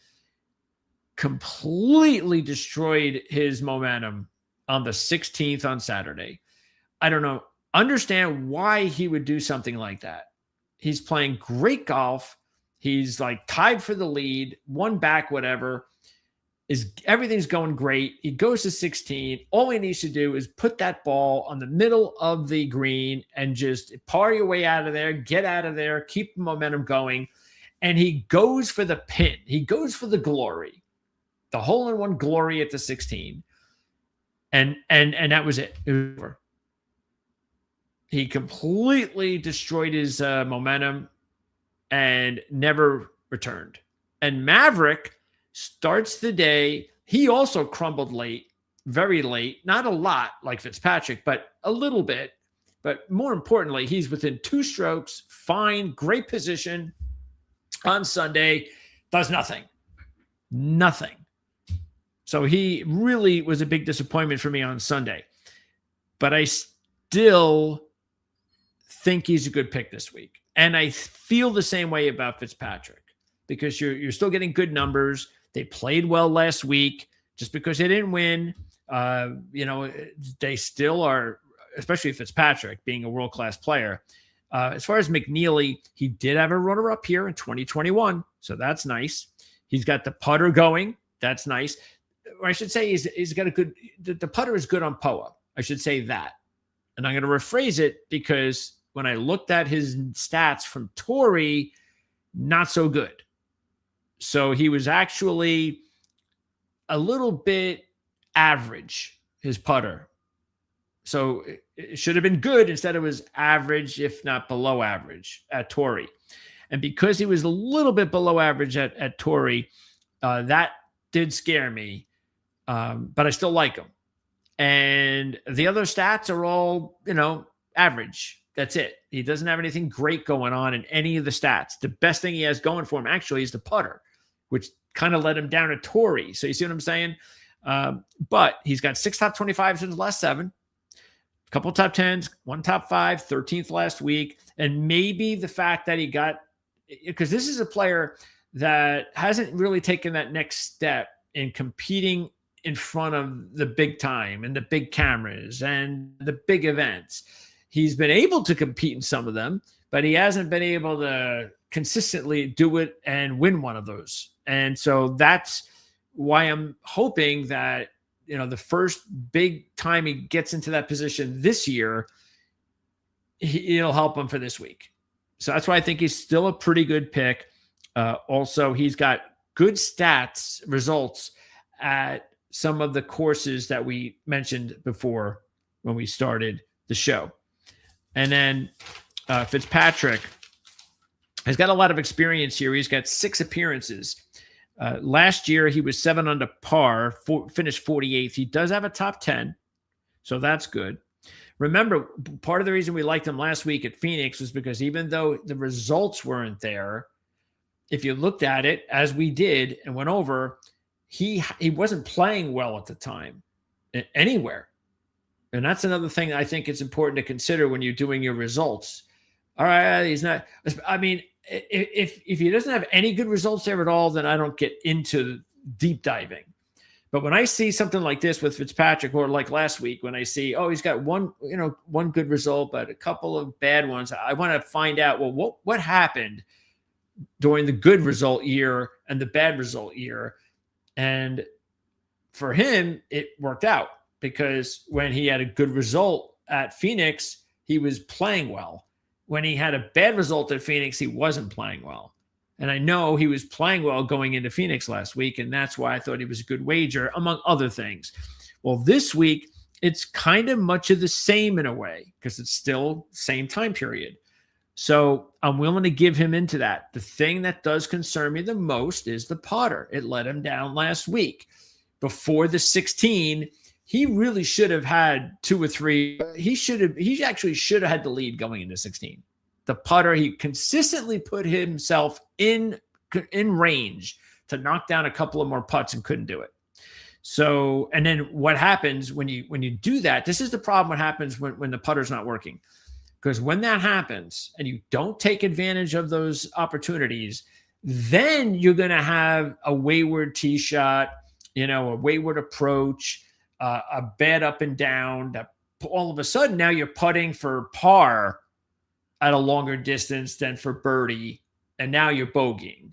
A: completely destroyed his momentum on the 16th on Saturday. I don't know. Understand why he would do something like that. He's playing great golf. He's like tied for the lead, one back, whatever. Everything's going great. He goes to 16. All he needs to do is put that ball on the middle of the green and just par your way out of there, get out of there, keep the momentum going. And he goes for the pin. He goes for the glory, the hole-in-one glory at the 16. And that was it. It was over. He completely destroyed his momentum and never returned. And Maverick starts the day. He also crumbled late, very late, not a lot like Fitzpatrick, but a little bit. But more importantly, he's within 2 strokes, fine, great position on Sunday, does nothing. Nothing. So he really was a big disappointment for me on Sunday. But I still think he's a good pick this week. And I feel the same way about Fitzpatrick, because you're still getting good numbers. They played well last week. Just because they didn't win, they still are, especially Fitzpatrick being a world-class player. As far as McNeely, he did have a runner-up here in 2021, so that's nice. He's got the putter going. That's nice. Or I should say he's got the putter is good on POA. I should say that. And I'm going to rephrase it, because when I looked at his stats from Torrey, not so good. So he was actually a little bit average, his putter. So it should have been good. Instead, it was average, if not below average at Torrey. And because he was a little bit below average at Torrey, that did scare me. But I still like him. And the other stats are all, average. That's it. He doesn't have anything great going on in any of the stats. The best thing he has going for him actually is the putter, which kind of let him down at Torrey. So you see what I'm saying? But he's got 6 top 25s in the last 7, a couple top 10s, 1 top 5, 13th last week. And maybe the fact that he got because this is a player that hasn't really taken that next step in competing in front of the big time and the big cameras and the big events. He's been able to compete in some of them, but he hasn't been able to consistently do it and win one of those. And so that's why I'm hoping that, the first big time he gets into that position this year, it'll help him for this week. So that's why I think he's still a pretty good pick. Also, he's got good stats, results at some of the courses that we mentioned before when we started the show. And then Fitzpatrick has got a lot of experience here. He's got 6 appearances. Last year, he was 7 under par, finished 48th. He does have a top 10, so that's good. Remember, part of the reason we liked him last week at Phoenix was because even though the results weren't there, if you looked at it as we did and went over, he wasn't playing well at the time anywhere. And that's another thing I think it's important to consider when you're doing your results. All right, he's not. I mean, if he doesn't have any good results there at all, then I don't get into deep diving. But when I see something like this with Fitzpatrick, or like last week, when I see, he's got one good result, but a couple of bad ones, I want to find out, well, what happened during the good result year and the bad result year. And for him, it worked out because when he had a good result at Phoenix, he was playing well. When he had a bad result at Phoenix, he wasn't playing well. And I know he was playing well going into Phoenix last week, and that's why I thought he was a good wager, among other things. Well, this week, it's kind of much of the same in a way because it's still same time period. So I'm willing to give him into that. The thing that does concern me the most is the putter. It let him down last week. Before the 16, he really should have had 2 or 3. He actually should have had the lead going into 16. The putter, he consistently put himself in range to knock down a couple of more putts and couldn't do it. So, and then what happens when you do that? This is the problem. What happens when the putter's not working? Because when that happens and you don't take advantage of those opportunities, then you're going to have a wayward tee shot, a wayward approach, a bad up and down. That all of a sudden now you're putting for par at a longer distance than for birdie, and now you're bogeying.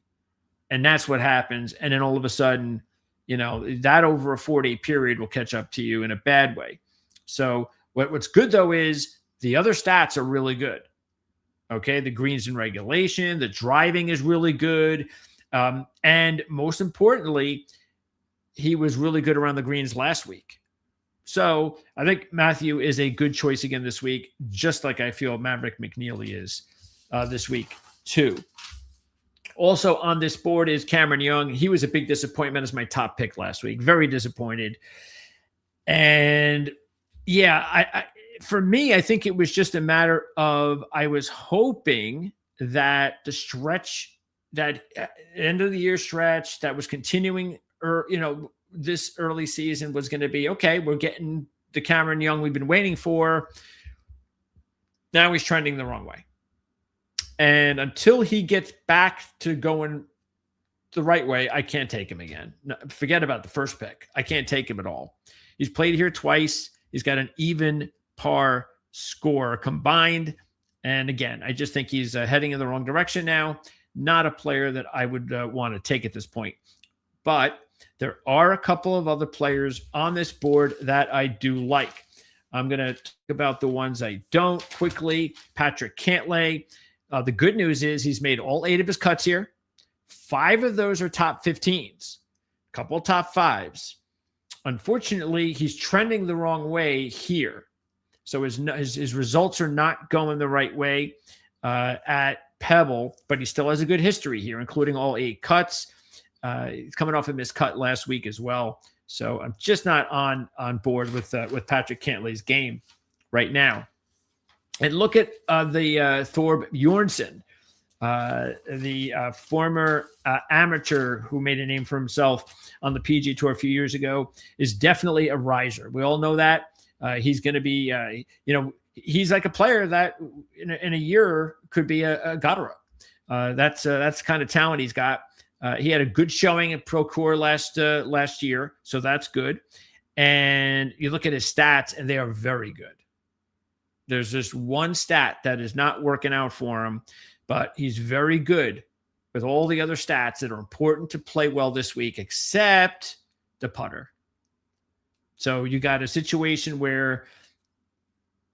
A: And that's what happens. And then all of a sudden, that over a 4-day period will catch up to you in a bad way. So what's good, though, is the other stats are really good. Okay, the greens in regulation, the driving is really good. And most importantly, he was really good around the greens last week. So I think Matthew is a good choice again this week, just like I feel Maverick McNeely is this week too. Also on this board is Cameron Young. He was a big disappointment as my top pick last week. Very disappointed. And yeah, for me, I think it was just a matter of I was hoping that the stretch, that end of the year stretch that was continuing, this early season was going to be, okay, we're getting the Cameron Young we've been waiting for. Now he's trending the wrong way. And until he gets back to going the right way, I can't take him again. No, forget about the first pick. I can't take him at all. He's played here twice. He's got an even par score combined. And again, I just think he's heading in the wrong direction now. Not a player that I would want to take at this point. But there are a couple of other players on this board that I do like. I'm going to talk about the ones I don't quickly. Patrick Cantlay. The good news is he's made all 8 of his cuts here. 5 of those are top 15s. A couple of top 5s. Unfortunately, he's trending the wrong way here. So his results are not going the right way at Pebble, but he still has a good history here, including all 8 cuts. He's coming off a missed cut last week as well. So I'm just not on board with Patrick Cantlay's game right now. And look at the Thorb Bjornsson, the former amateur who made a name for himself on the PGA Tour a few years ago, is definitely a riser. We all know that. He's going to be, he's like a player that in a year could be a Goddard. That's kind of talent he's got. He had a good showing at Pro Tour last year, so that's good. And you look at his stats, and they are very good. There's just one stat that is not working out for him, but he's very good with all the other stats that are important to play well this week, except the putter. So you got a situation where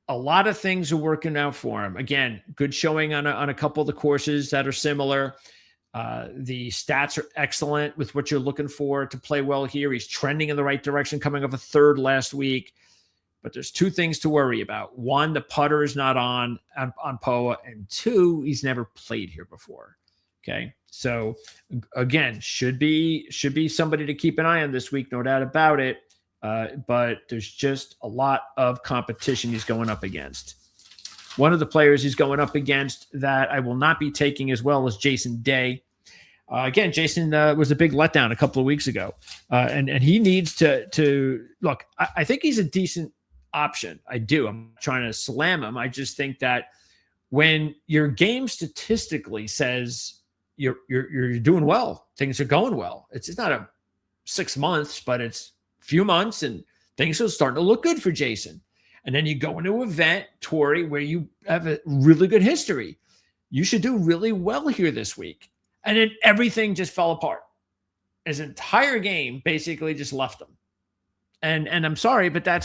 A: a lot of things are working out for him. Again, good showing on a couple of the courses that are similar. The stats are excellent with what you're looking for to play well here. He's trending in the right direction, coming off a third last week. But there's two things to worry about. One, the putter is not on POA. And two, he's never played here before. Okay. So again, should be somebody to keep an eye on this week, no doubt about it. But there's just a lot of competition he's going up against. One of the players he's going up against that I will not be taking as well is Jason Day. Again, Jason was a big letdown a couple of weeks ago. And he needs to look, I think he's a decent option. I do. I'm trying to slam him. I just think that when your game statistically says you're doing well, things are going well. It's not a 6 months, but it's a few months and things are starting to look good for Jason. And then you go into an event, Torrey, where you have a really good history. You should do really well here this week. And then everything just fell apart. His entire game basically just left him. And I'm sorry, but that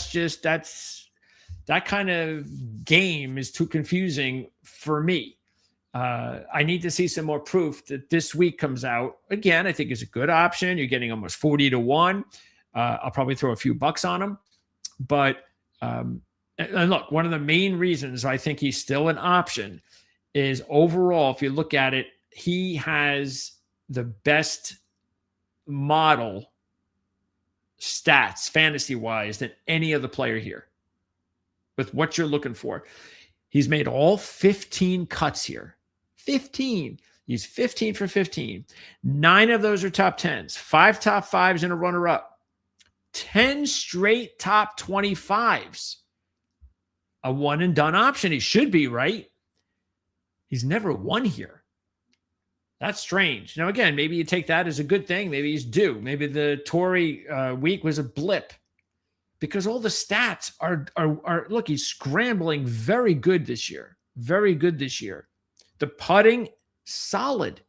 A: kind of game is too confusing for me. I need to see some more proof that this week comes out. Again, I think is a good option. You're getting almost 40-1. I'll probably throw a few bucks on him. But and look, one of the main reasons I think he's still an option is overall, if you look at it, he has the best model stats fantasy-wise than any other player here with what you're looking for. He's made all 15 cuts here. 15. He's 15 for 15. 9 of those are top 10s. 5 top 5s and a runner-up. 10 straight top 25s. A one-and-done option. He should be, right? He's never won here. That's strange. Now, again, maybe you take that as a good thing. Maybe he's due. Maybe the Torrey week was a blip because all the stats are look, he's scrambling very good this year. Very good this year. The putting, solid.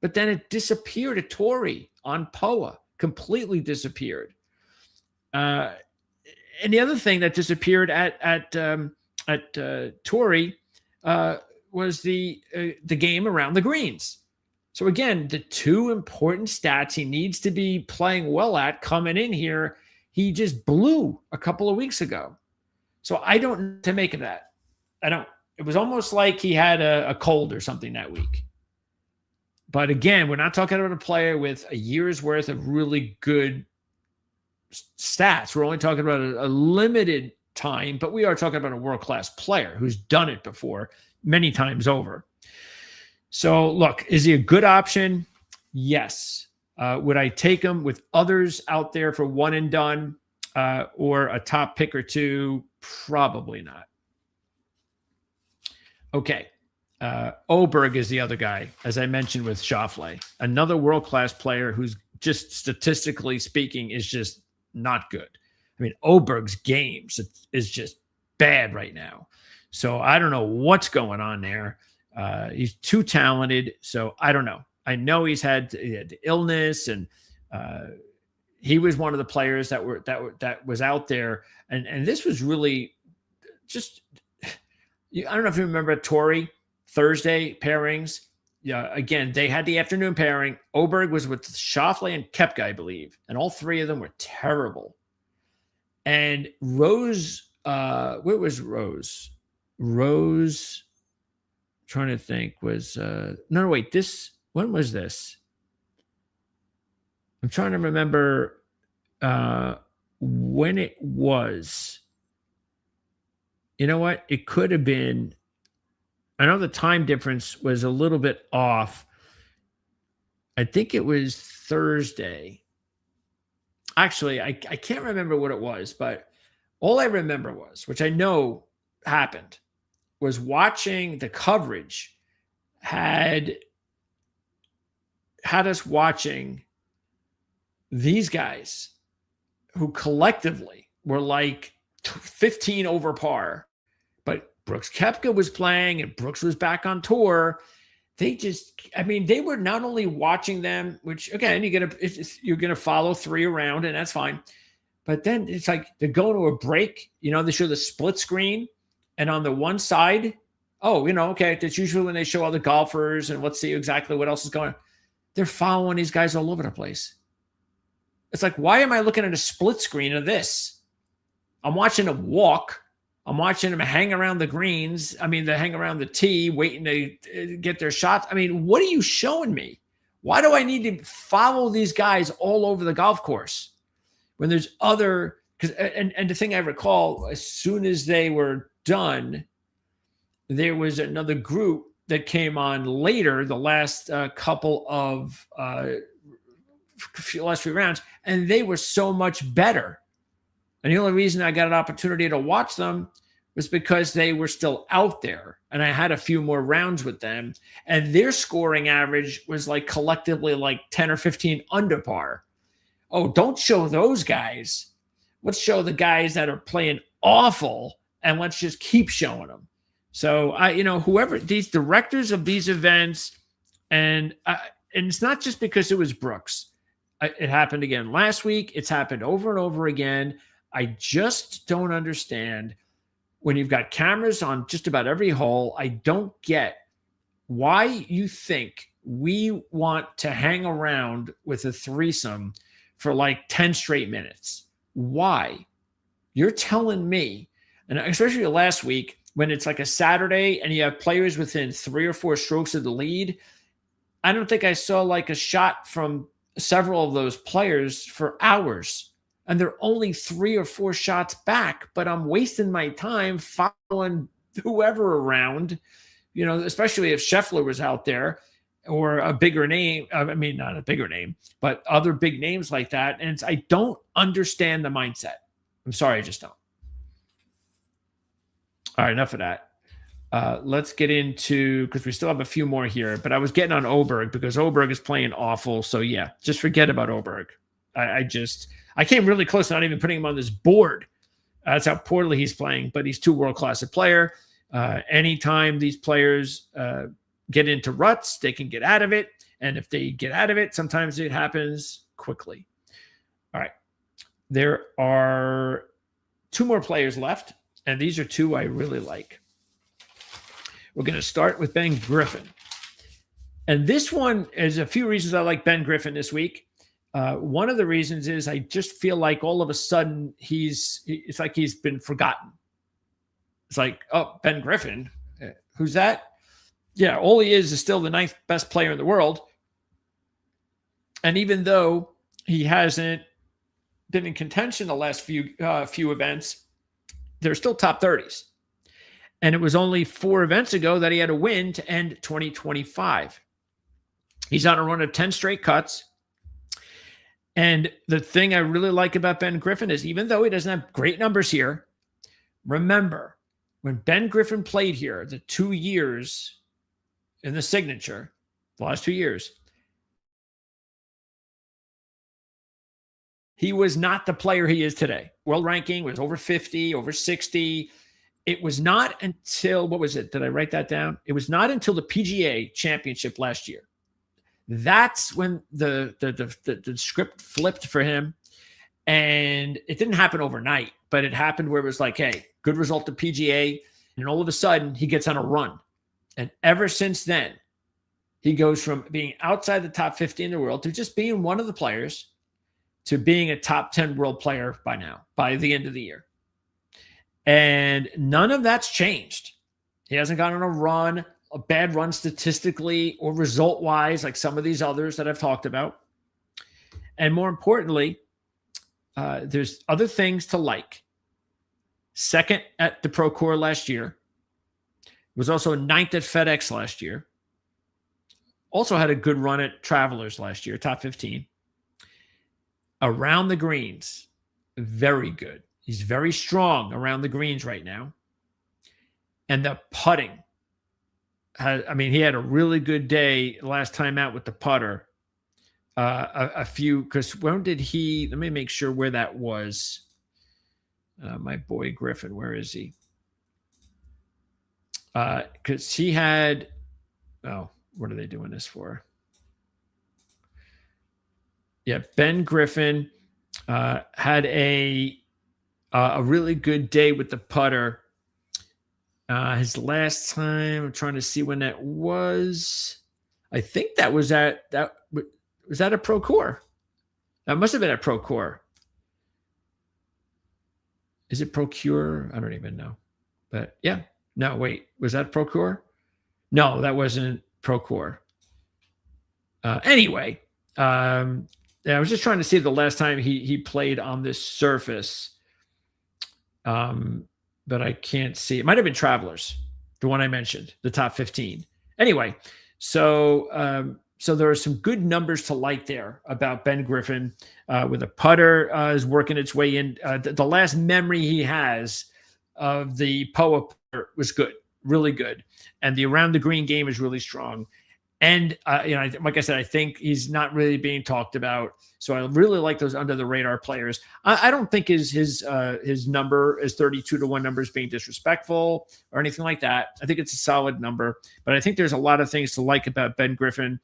A: But then it disappeared at Torrey on POA. Completely disappeared. And the other thing that disappeared at Torrey was the game around the greens. So again, the two important stats he needs to be playing well at coming in here, he just blew a couple of weeks ago. So I don't know to make of that. I don't. It was almost like he had a cold or something that week. But again, we're not talking about a player with a year's worth of really good stats. We're only talking about a limited time, but we are talking about a world-class player who's done it before many times over. So look, is he a good option? Yes. Would I take him with others out there for one and done or a top pick or two? Probably not. Okay. Oberg is the other guy, as I mentioned with Schauffele, another world-class player who's just statistically speaking is just not good. I mean, Oberg's games is just bad right now. So I don't know what's going on there. He's too talented. So I don't know. I know he had the illness and he was one of the players that was out there. And this was really just, I don't know if you remember Torrey Thursday pairings. Yeah. Again, they had the afternoon pairing. Oberg was with Schauffele and Koepka, I believe. And all three of them were terrible. And Rose, where was Rose? Rose, trying to think, was no, wait, when was this? I'm trying to remember when it was. You know what? It could have been, I know the time difference was a little bit off. I think it was Thursday. Actually, I can't remember what it was, but all I remember was, which I know happened, was watching the coverage had had us watching these guys who collectively were like 15 over par, but Brooks Koepka was playing and Brooks was back on tour. They were not only watching them, which again, you're going to follow 3 around and that's fine. But then it's like they're going to a break, they show the split screen and on the one side, okay, that's usually when they show all the golfers and let's see exactly what else is going on. They're following these guys all over the place. It's like, why am I looking at a split screen of this? I'm watching them walk. I'm watching them hang around the greens. They hang around the tee, waiting to get their shots. What are you showing me? Why do I need to follow these guys all over the golf course when there's other? And the thing I recall, as soon as they were done, there was another group that came on later, the last couple of last few rounds, and they were so much better. And the only reason I got an opportunity to watch them was because they were still out there and I had a few more rounds with them and their scoring average was like collectively like 10 or 15 under par. Oh, don't show those guys. Let's show the guys that are playing awful and let's just keep showing them. So whoever these directors of these events, and it's not just because it was Brooks. It happened again last week. It's happened over and over again. I just don't understand when you've got cameras on just about every hole. I don't get why you think we want to hang around with a threesome for like 10 straight minutes. Why? You're telling me, and especially last week when it's like a Saturday and you have players within 3 or 4 strokes of the lead, I don't think I saw like a shot from several of those players for hours. And they're only 3 or 4 shots back, but I'm wasting my time following whoever around, especially if Scheffler was out there or a bigger name. Not a bigger name, but other big names like that. And I don't understand the mindset. I'm sorry, I just don't. All right, enough of that. Let's get into, because we still have a few more here, but I was getting on Oberg because Oberg is playing awful. So yeah, just forget about Oberg. I came really close to not even putting him on this board. That's how poorly he's playing, but he's too world-class a player. Anytime these players get into ruts, they can get out of it. And if they get out of it, sometimes it happens quickly. All right. There are 2 more players left, and these are 2 I really like. We're going to start with Ben Griffin. And this one is a few reasons I like Ben Griffin this week. One of the reasons is I just feel like all of a sudden it's like he's been forgotten. It's like, oh, Ben Griffin, who's that? Yeah, all he is still the 9th best player in the world. And even though he hasn't been in contention the last few events, they're still top 30s. And it was only 4 events ago that he had a win to end 2025. He's on a run of 10 straight cuts. And the thing I really like about Ben Griffin is even though he doesn't have great numbers here, remember when Ben Griffin played here, the 2 years in the signature, the last 2 years, he was not the player he is today. World ranking was over 50, over 60. It was not until, what was it? Did I write that down? It was not until the PGA championship last year. That's when the script flipped for him. And it didn't happen overnight, but it happened where it was like, hey, good result to PGA. And all of a sudden he gets on a run. And ever since then, he goes from being outside the top 50 in the world to just being one of the players to being a top 10 world player by the end of the year. And none of that's changed. He hasn't gone on a bad run statistically or result-wise like some of these others that I've talked about. And more importantly, there's other things to like. Second at the Pro-Core last year. Was also 9th at FedEx last year. Also had a good run at Travelers last year, top 15. Around the greens, very good. He's very strong around the greens right now. And the putting. He had a really good day last time out with the putter. a few, because when did he, let me make sure where that was. My boy Griffin, where is he? Because he had, oh, what are they doing this for? Yeah, Ben Griffin had a really good day with the putter. His last time, I'm trying to see when that was. I think that was at that was that a Procure? That must have been a Procure. Is it Procure? I don't even know. But yeah, no, wait, was that Procure? No, that wasn't Procure. Anyway, yeah, I was just trying to see the last time he played on this surface. But I can't see. It might have been Travelers, the one I mentioned, the top 15. Anyway, so so there are some good numbers to like there about Ben Griffin with a putter is working its way in. The last memory he has of the POA putter was good, really good, and the around the green game is really strong. And like I said, I think he's not really being talked about. So I really like those under the radar players. I don't think his number is 32-1 number is being disrespectful or anything like that. I think it's a solid number, but I think there's a lot of things to like about Ben Griffin.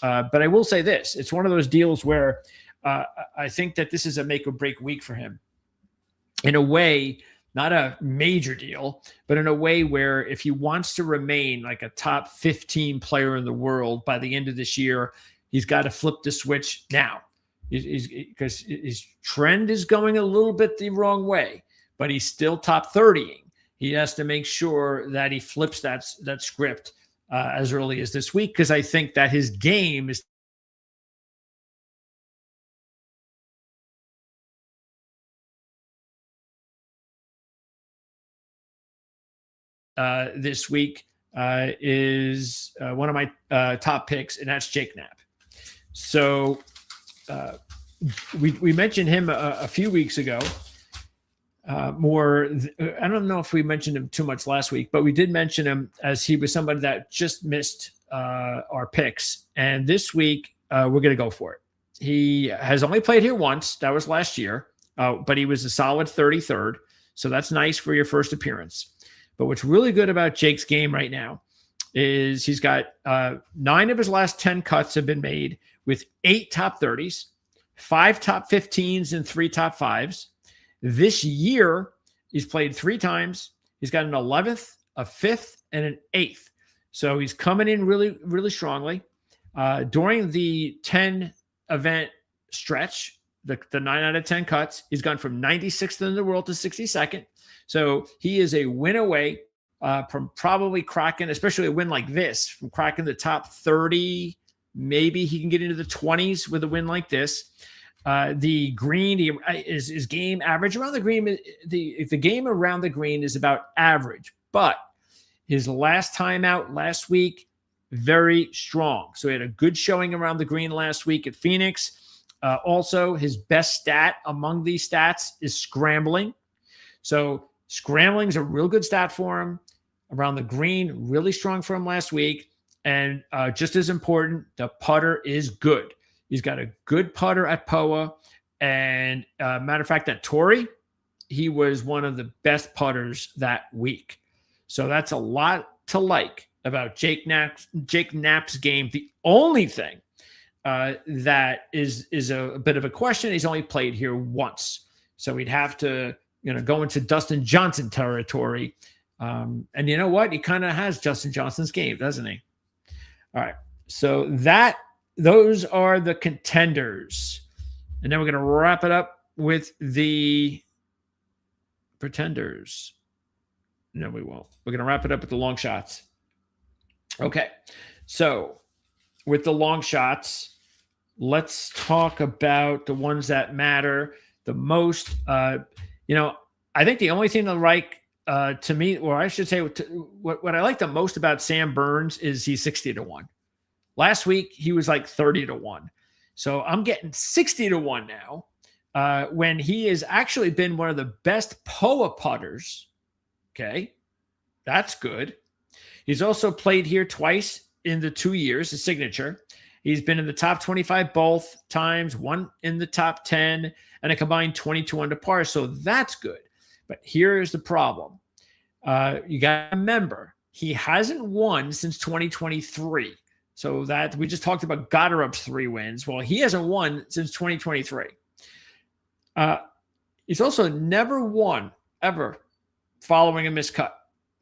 A: But I will say this: it's one of those deals where I think that this is a make or break week for him. In a way, not a major deal, but in a way where if he wants to remain like a top 15 player in the world by the end of this year, he's got to flip the switch now. Because his trend is going a little bit the wrong way, but he's still top 30ing. He has to make sure that he flips that script as early as this week, because I think that his game is this week is one of my top picks, and that's Jake Knapp. So we mentioned him a few weeks ago. I don't know if we mentioned him too much last week, but we did mention him as he was somebody that just missed our picks. And this week, we're going to go for it. He has only played here once. That was last year, but he was a solid 33rd. So that's nice for your first appearance. But what's really good about Jake's game right now is he's got 9 of his last 10 cuts have been made with 8 top 30s, 5 top 15s, and 3 top 5s. This year, he's played 3 times. He's got an 11th, a 5th, and an 8th. So he's coming in really, really strongly. During the 10 event stretch, the 9 out of 10 cuts, he's gone from 96th in the world to 62nd. So he is a win away from probably cracking, especially a win like this, from cracking the top 30. Maybe he can get into the 20s with a win like this. The green is game average around the green. The game around the green is about average, but his last time out last week, very strong. So he had a good showing around the green last week at Phoenix. Also, his best stat among these stats is scrambling. So scrambling's a real good stat for him. Around the green, really strong for him last week. And just as important, the putter is good. He's got a good putter at POA. And matter of fact, at Torrey, he was one of the best putters that week. So that's a lot to like about Jake Knapp's game. The only thing that is a bit of a question, he's only played here once. So we'd have to go into Dustin Johnson territory. And you know what? He kind of has Justin Johnson's game, doesn't he? All right. So those are the contenders. And then we're going to wrap it up with the pretenders. No, we won't. We're going to wrap it up with the long shots. Okay. So with the long shots, let's talk about the ones that matter the most. I think the only thing to like to me, or I should say what I like the most about Sam Burns is he's 60-1. Last week, he was like 30-1. So I'm getting 60-1 now when he has actually been one of the best POA putters. Okay. That's good. He's also played here twice in the 2 years, his signature. He's been in the top 25 both times, one in the top 10, and a combined 22 under par. So that's good. But here's the problem. You got to remember, he hasn't won since 2023. So that we just talked about Goddard's 3 wins. Well, he hasn't won since 2023. He's also never won ever following a miscut,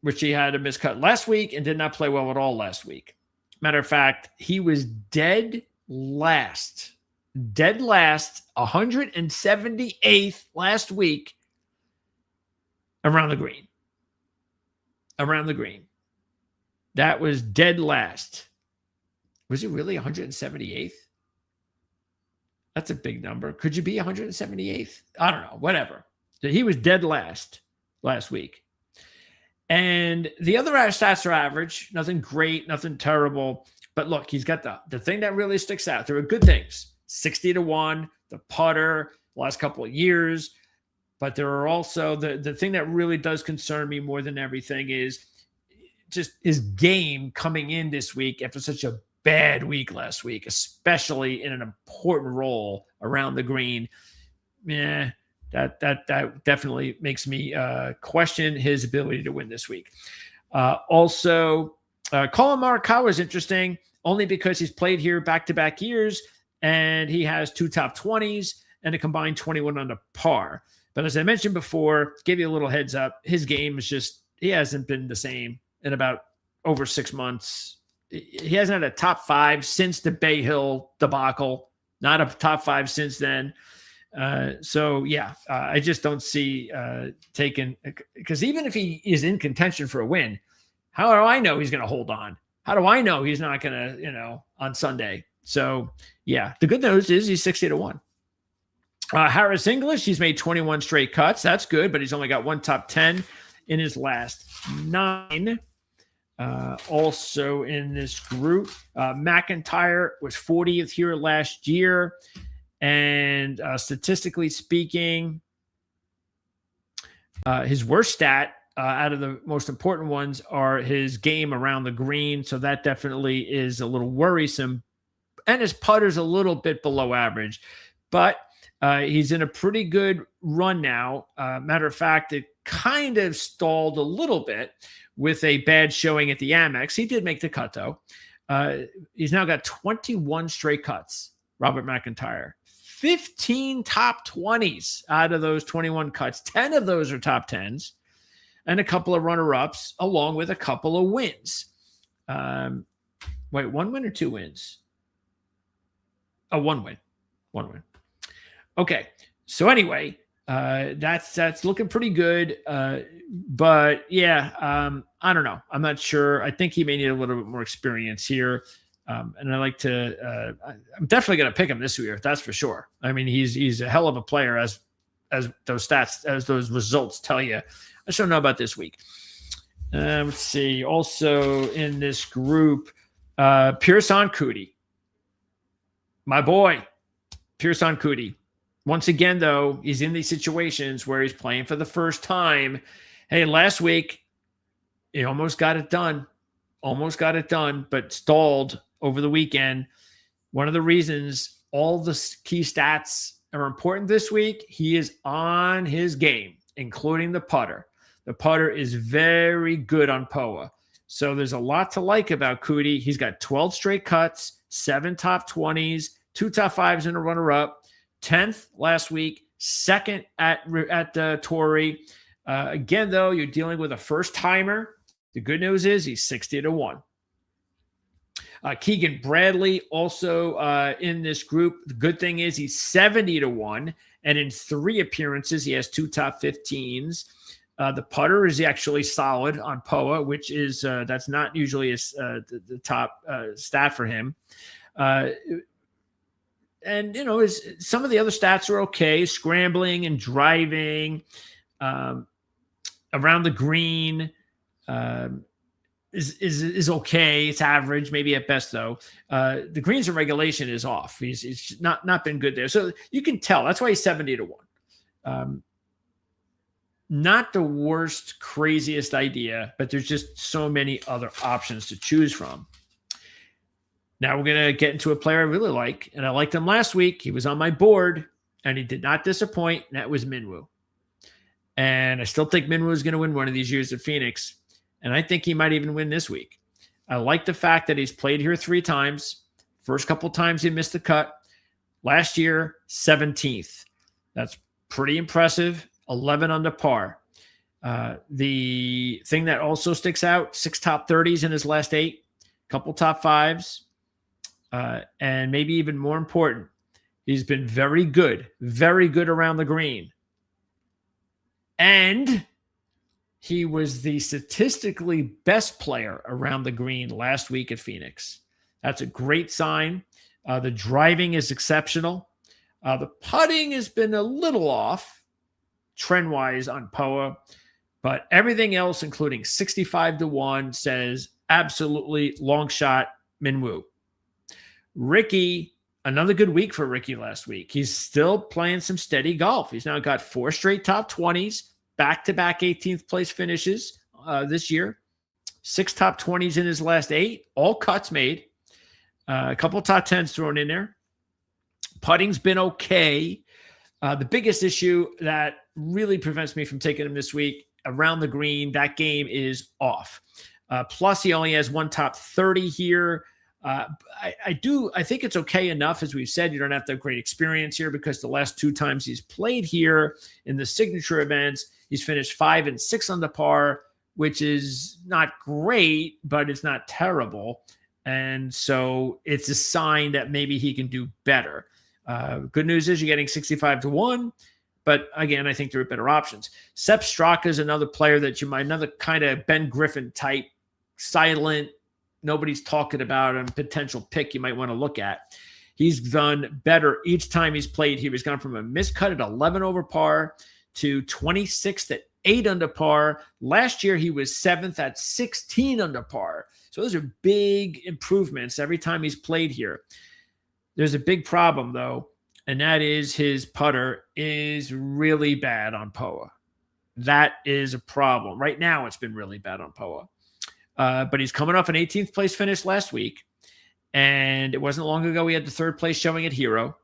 A: which he had a miscut last week and did not play well at all last week. Matter of fact, he was dead last, 178th last week around the green. That was dead last. Was he really 178th? That's a big number. Could you be 178th? I don't know. Whatever. So he was dead last week. And the other stats are average. Nothing great, nothing terrible. But look, he's got the thing that really sticks out. There are good things. 60-1, the putter, last couple of years. But there are also the thing that really does concern me more than everything is just his game coming in this week after such a bad week last week, especially in an important role around the green. Yeah, that definitely makes me question his ability to win this week. Also, Colin Morikawa is interesting only because he's played here back-to-back years, and he has 2 top 20s and a combined 21 under par. But as I mentioned before, give you a little heads up, his game is just, he hasn't been the same in about over 6 months. He hasn't had a top 5 since the Bay Hill debacle, not a top 5 since then. I just don't see taking, because even if he is in contention for a win, how do I know he's going to hold on? How do I know he's not going to, on Sunday? So yeah, the good news is he's 60-1. Harris English, he's made 21 straight cuts. That's good, but he's only got 1 top 10 in his last 9. Also in this group, McIntyre was 40th here last year. And statistically speaking, his worst stat out of the most important ones are his game around the green. So that definitely is a little worrisome. And his putter's a little bit below average. But he's in a pretty good run now. Matter of fact, it kind of stalled a little bit with a bad showing at the Amex. He did make the cut, though. He's now got 21 straight cuts, Robert McIntyre. 15 top 20s out of those 21 cuts. 10 of those are top 10s. And a couple of runner-ups, along with a couple of wins. 1 win or 2 wins? 1 win. 1 win. Okay. So anyway, that's looking pretty good. But yeah, I don't know. I'm not sure. I think he may need a little bit more experience here. And I like to, I'm definitely going to pick him this year. That's for sure. I mean, he's a hell of a player as those stats, as those results tell you. I just don't know about this week. Let's see. Also in this group, Pearson Coody, my boy, Pearson Coody. Once again, though, he's in these situations where he's playing for the first time. Hey, last week, he almost got it done, but stalled over the weekend. One of the reasons all the key stats are important this week, he is on his game, including the putter. The putter is very good on POA. So there's a lot to like about Coody. He's got 12 straight cuts, 7 top 20s, 2 top 5s and a runner-up. 10th last week, 2nd at the Torrey. Again, though, you're dealing with a first-timer. The good news is he's 60-1. Keegan Bradley also in this group. The good thing is he's 70-1, and in 3 appearances, he has 2 top 15s. The putter is actually solid on POA, which is that's not usually the top stat for him. And, some of the other stats are okay. Scrambling and driving around the green is okay. It's average, maybe at best, though. The greens and regulation is off. He's not been good there. So you can tell. That's why he's 70-1. Not the worst, craziest idea, but there's just so many other options to choose from. Now we're going to get into a player I really like, and I liked him last week. He was on my board, and he did not disappoint, and that was Minwoo. And I still think Minwoo is going to win one of these years at Phoenix, and I think he might even win this week. I like the fact that he's played here 3 times. First couple times he missed the cut. Last year, 17th. That's pretty impressive. 11 under par. The thing that also sticks out, 6 top 30s in his last 8, couple top 5s, and maybe even more important, he's been very good around the green. And he was the statistically best player around the green last week at Phoenix. That's a great sign. The driving is exceptional. The putting has been a little off trend-wise on POA, but everything else, including 65-1, says absolutely long shot Minwoo. Ricky, another good week for Ricky last week. He's still playing some steady golf. He's now got 4 straight top 20s, back-to-back 18th place finishes this year, 6 top 20s in his last 8, all cuts made, a couple top 10s thrown in there. Putting's been okay. The biggest issue that really prevents me from taking him this week, around the green, that game is off. Plus, he only has 1 top 30 here. I think it's okay enough. As we've said, you don't have to have great experience here because the last 2 times he's played here in the signature events, he's finished 5 and 6 under par, which is not great, but it's not terrible. And so it's a sign that maybe he can do better. Good news is you're getting 65-1, but again, I think there are better options. Sepp Straka is another player that you might, another kind of Ben Griffin type, silent, nobody's talking about him, potential pick you might want to look at. He's done better each time he's played here. He's gone from a miscut at 11 over par to 26th at 8 under par. Last year, he was 7th at 16 under par. So those are big improvements every time he's played here. There's a big problem, though, and that is his putter is really bad on POA. That is a problem. Right now, it's been really bad on POA. But he's coming off an 18th place finish last week, and it wasn't long ago he had the 3rd place showing at Hero.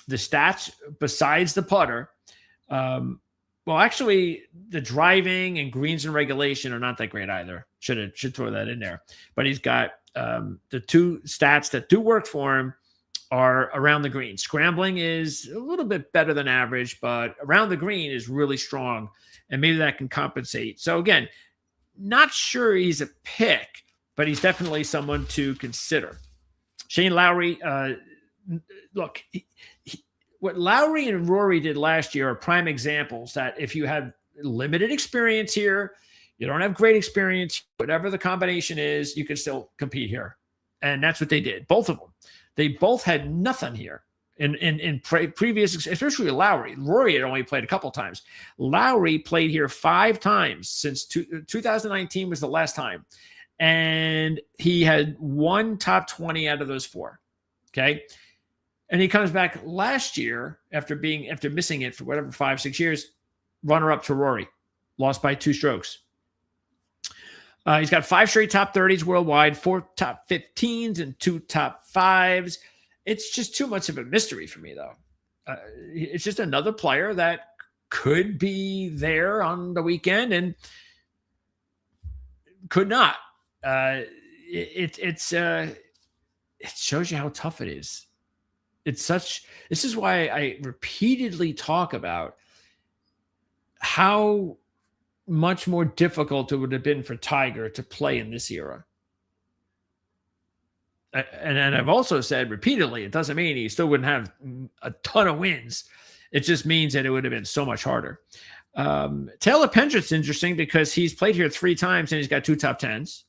A: The stats, besides the putter, well, actually, the driving and greens and regulation are not that great either. Should throw that in there. But he's got the 2 stats that do work for him are around the green. Scrambling is a little bit better than average, but around the green is really strong, and maybe that can compensate. So again, not sure he's a pick, but he's definitely someone to consider. Shane Lowry, look, what Lowry and Rory did last year are prime examples that if you have limited experience here, you don't have great experience, whatever the combination is, you can still compete here. And that's what they did, both of them. They both had nothing here in previous, especially Lowry. Rory had only played a couple times. Lowry played here 5 times since 2019 was the last time. And he had 1 top 20 out of those 4. Okay. And he comes back last year after missing it for whatever, 5-6 years, runner up to Rory, lost by 2 strokes. He's got 5 straight top 30s worldwide, 4 top 15s, and 2 top 5s. It's just too much of a mystery for me, though. It's just another player that could be there on the weekend and could not. It shows you how tough it is. This is why I repeatedly talk about how much more difficult it would have been for Tiger to play in this era. And I've also said repeatedly, it doesn't mean he still wouldn't have a ton of wins. It just means that it would have been so much harder. Taylor Pendrit's interesting because he's played here 3 times and he's got 2 top 10s.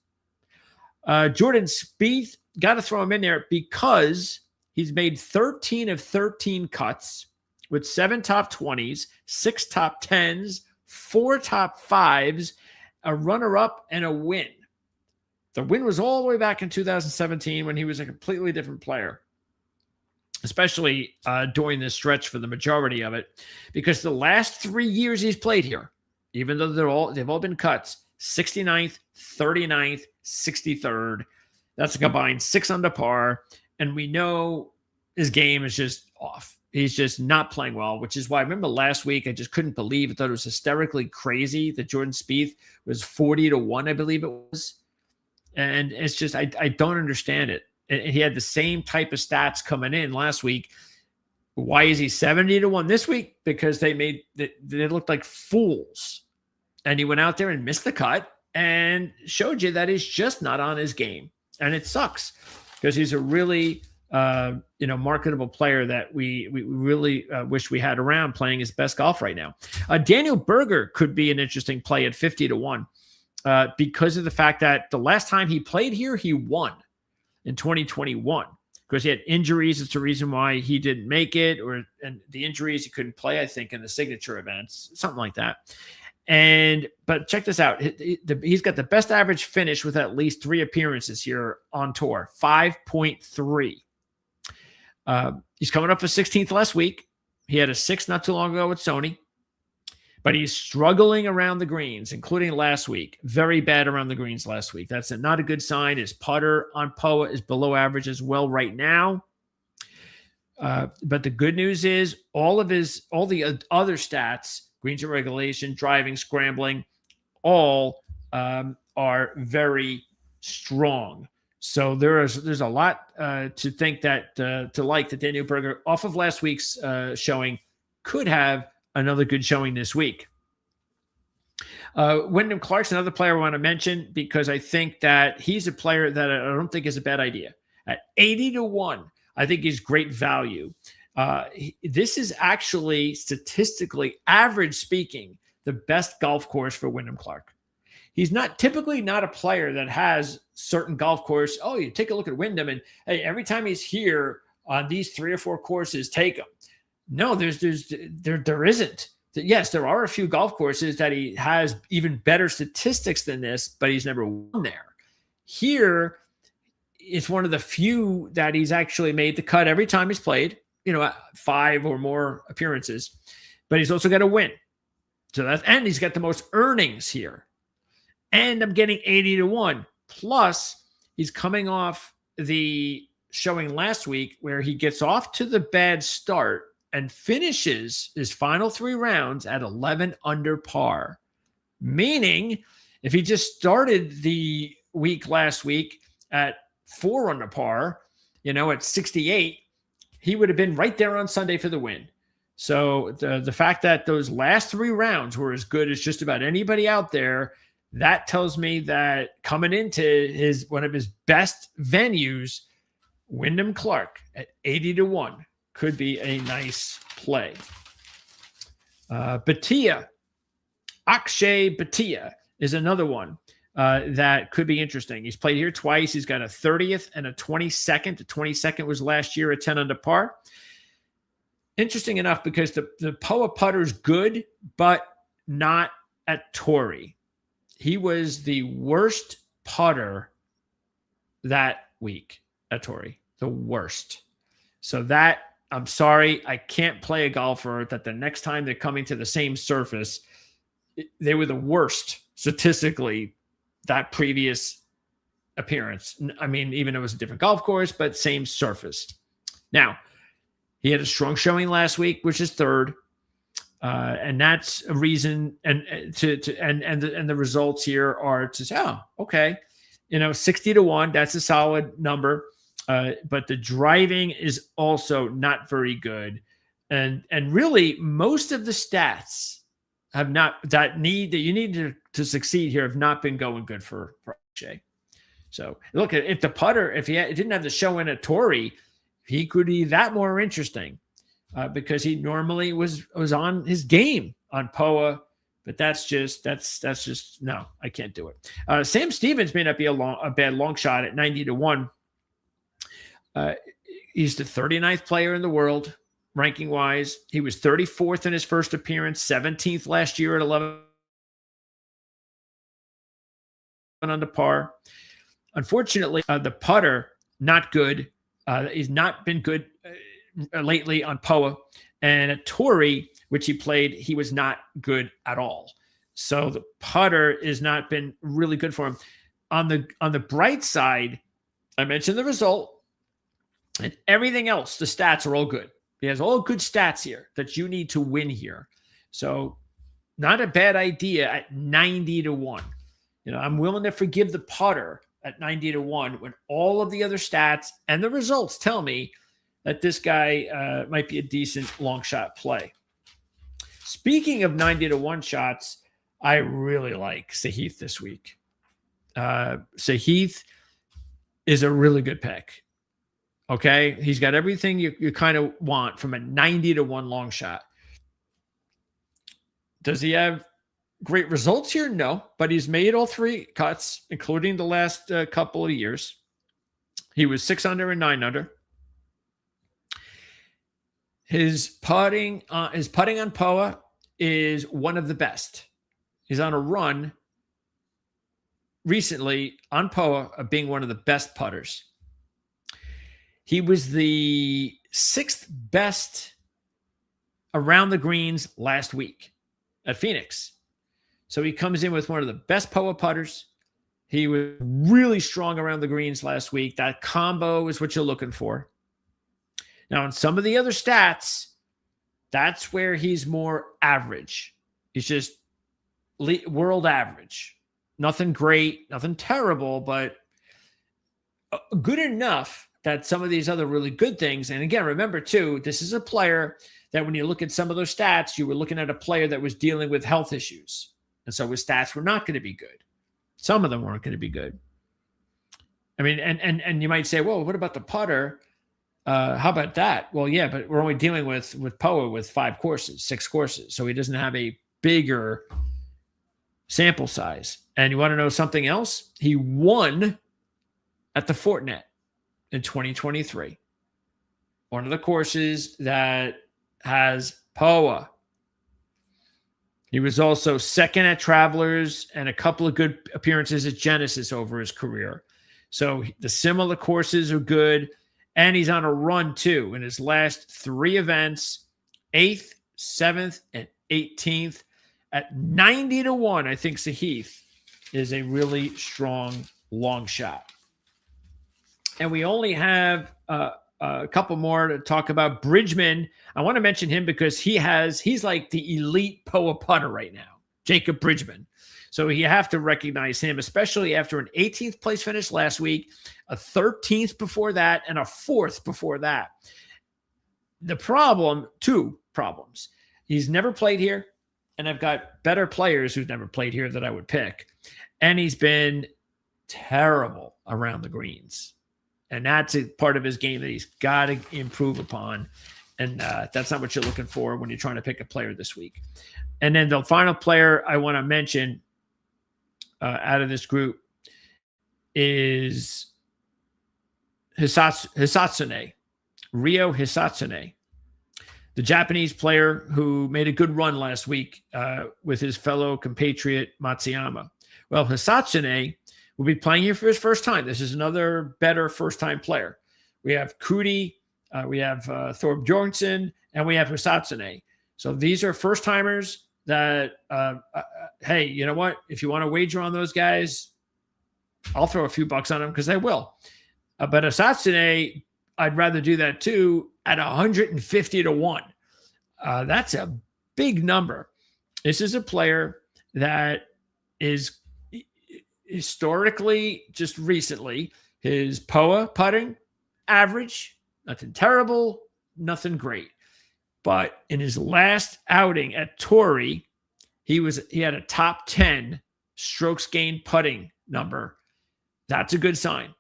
A: Jordan Spieth, got to throw him in there because he's made 13 of 13 cuts with 7 top 20s, 6 top 10s, 4 top 5s, a runner-up, and a win. The win was all the way back in 2017 when he was a completely different player, especially during this stretch for the majority of it, because the last 3 years he's played here, even though they've all been cuts, 69th, 39th, 63rd. That's a combined 6 under par. And we know his game is just off. He's just not playing well, which is why I remember last week, I just couldn't believe. I thought it was hysterically crazy that Jordan Spieth was 40-1, I believe it was. And it's just, I don't understand it. And he had the same type of stats coming in last week. Why is he 70-1 this week? Because they looked like fools. And he went out there and missed the cut and showed you that he's just not on his game. And it sucks because he's a really, marketable player that we really wish we had around playing his best golf right now. Daniel Berger could be an interesting play at 50-1 because of the fact that the last time he played here, he won in 2021. Because he had injuries. It's the reason why he didn't make it, and the injuries, he couldn't play, I think, in the signature events, something like that. But check this out. He's got the best average finish with at least 3 appearances here on tour, 5.3. He's coming up for 16th last week. He had a 6 not too long ago with Sony. But he's struggling around the greens, including last week. Very bad around the greens last week. That's not a good sign. His putter on POA is below average as well right now. But the good news is all the other stats, greens and regulation, driving, scrambling, all are very strong. So there's a lot to think that to like that Daniel Berger off of last week's showing could have another good showing this week. Wyndham Clark's another player I want to mention because I think that he's a player that I don't think is a bad idea. At 80-1, I think he's great value. This is actually statistically, average speaking, the best golf course for Wyndham Clark. He's typically not a player that has certain golf course. Oh, you take a look at Wyndham and hey, every time he's here on these 3 or 4 courses, take him. No, there isn't. Yes, there are a few golf courses that he has even better statistics than this, but he's never won there. Here, it's one of the few that he's actually made the cut every time he's played, 5 or more appearances, but he's also got a win. And he's got the most earnings here. And I'm getting 80-1. Plus, he's coming off the showing last week where he gets off to the bad start and finishes his final 3 rounds at 11 under par. Meaning, if he just started the week last week at 4 under par, at 68, he would have been right there on Sunday for the win. So the fact that those last 3 rounds were as good as just about anybody out there, that tells me that coming into one of his best venues, Wyndham Clark at 80-1. Could be a nice play. Akshay Bhatia is another one that could be interesting. He's played here twice. He's got a 30th and a 22nd. The 22nd was last year at 10 under par. Interesting enough because the POA putter is good, but not at Torrey. He was the worst putter that week at Torrey. The worst. So that, I'm sorry, I can't play a golfer that the next time they're coming to the same surface, they were the worst statistically that previous appearance. I mean, even though it was a different golf course, but same surface. Now, he had a strong showing last week, which is 3rd. And that's a reason, and the results here are to say, oh, okay, 60-1, that's a solid number. But the driving is also not very good. And really most of the stats have not that you need to succeed here have not been going good for Akshay. So look, if the putter, if he didn't have the show in at Torrey, he could be that more interesting because he normally was on his game on POA. But that's just no, I can't do it. Sam Stevens may not be a bad long shot at 90-1. He's the 39th player in the world, ranking wise. He was 34th in his first appearance, 17th last year at 11 under par. Unfortunately, the putter, not good. He's not been good lately on POA. And at Torrey, which he played, he was not good at all. So the putter has not been really good for him. On the bright side, I mentioned the result, and everything else, the stats are all good. He has all good stats here that you need to win here. So not a bad idea at 90-1. I'm willing to forgive the putter at 90-1 when all of the other stats and the results tell me that this guy might be a decent long shot play. Speaking of 90-1 shots, I really like Sahith this week. Sahith is a really good pick. Okay. He's got everything you kind of want from a 90-1 long shot. Does he have great results here? No, but he's made all 3 cuts, including the last couple of years. He was 6 under and 9 under. His putting on POA is one of the best. He's on a run recently on POA of being one of the best putters. He was the 6th best around the greens last week at Phoenix. So he comes in with one of the best POA putters. He was really strong around the greens last week. That combo is what you're looking for. Now, in some of the other stats, that's where he's more average. He's just world average. Nothing great, nothing terrible, but good enough that some of these other really good things. And again, remember too, this is a player that when you look at some of those stats, you were looking at a player that was dealing with health issues. And so his stats were not going to be good. Some of them weren't going to be good. I mean, and you might say, well, what about the putter? How about that? Well, yeah, but we're only dealing with POA with 5 courses, 6 courses. So he doesn't have a bigger sample size. And you want to know something else? He won at the Fortinet in 2023. One of the courses that has POA. He was also 2nd at Travelers and a couple of good appearances at Genesis over his career. So the similar courses are good. And he's on a run too. In his last 3 events, 8th, 7th, and 18th. At 90-1, I think Sahith is a really strong long shot. And we only have a couple more to talk about. Bridgman, I want to mention him because he's like the elite POA putter right now, Jacob Bridgman. So you have to recognize him, especially after an 18th place finish last week, a 13th before that, and a 4th before that. The problem, 2 problems. He's never played here, and I've got better players who've never played here that I would pick. And he's been terrible around the greens. And that's a part of his game that he's got to improve upon. And that's not what you're looking for when you're trying to pick a player this week. And then the final player I want to mention out of this group is Hisatsune, Ryo Hisatsune, the Japanese player who made a good run last week with his fellow compatriot Matsuyama. Well, Hisatsune will be playing here for his first time. This is another better first-time player. We have Kuti, we have Thorb Jorgensen, and we have Hisatsune. So these are first-timers that, hey, you know what? If you want to wager on those guys, I'll throw a few bucks on them because I will. But Hisatsune, I'd rather do that too at 150-1. That's a big number. This is a player that is historically, just recently, his POA putting average, nothing terrible, nothing great. But in his last outing at Torrey, he had a top 10 strokes gained putting number. That's a good sign.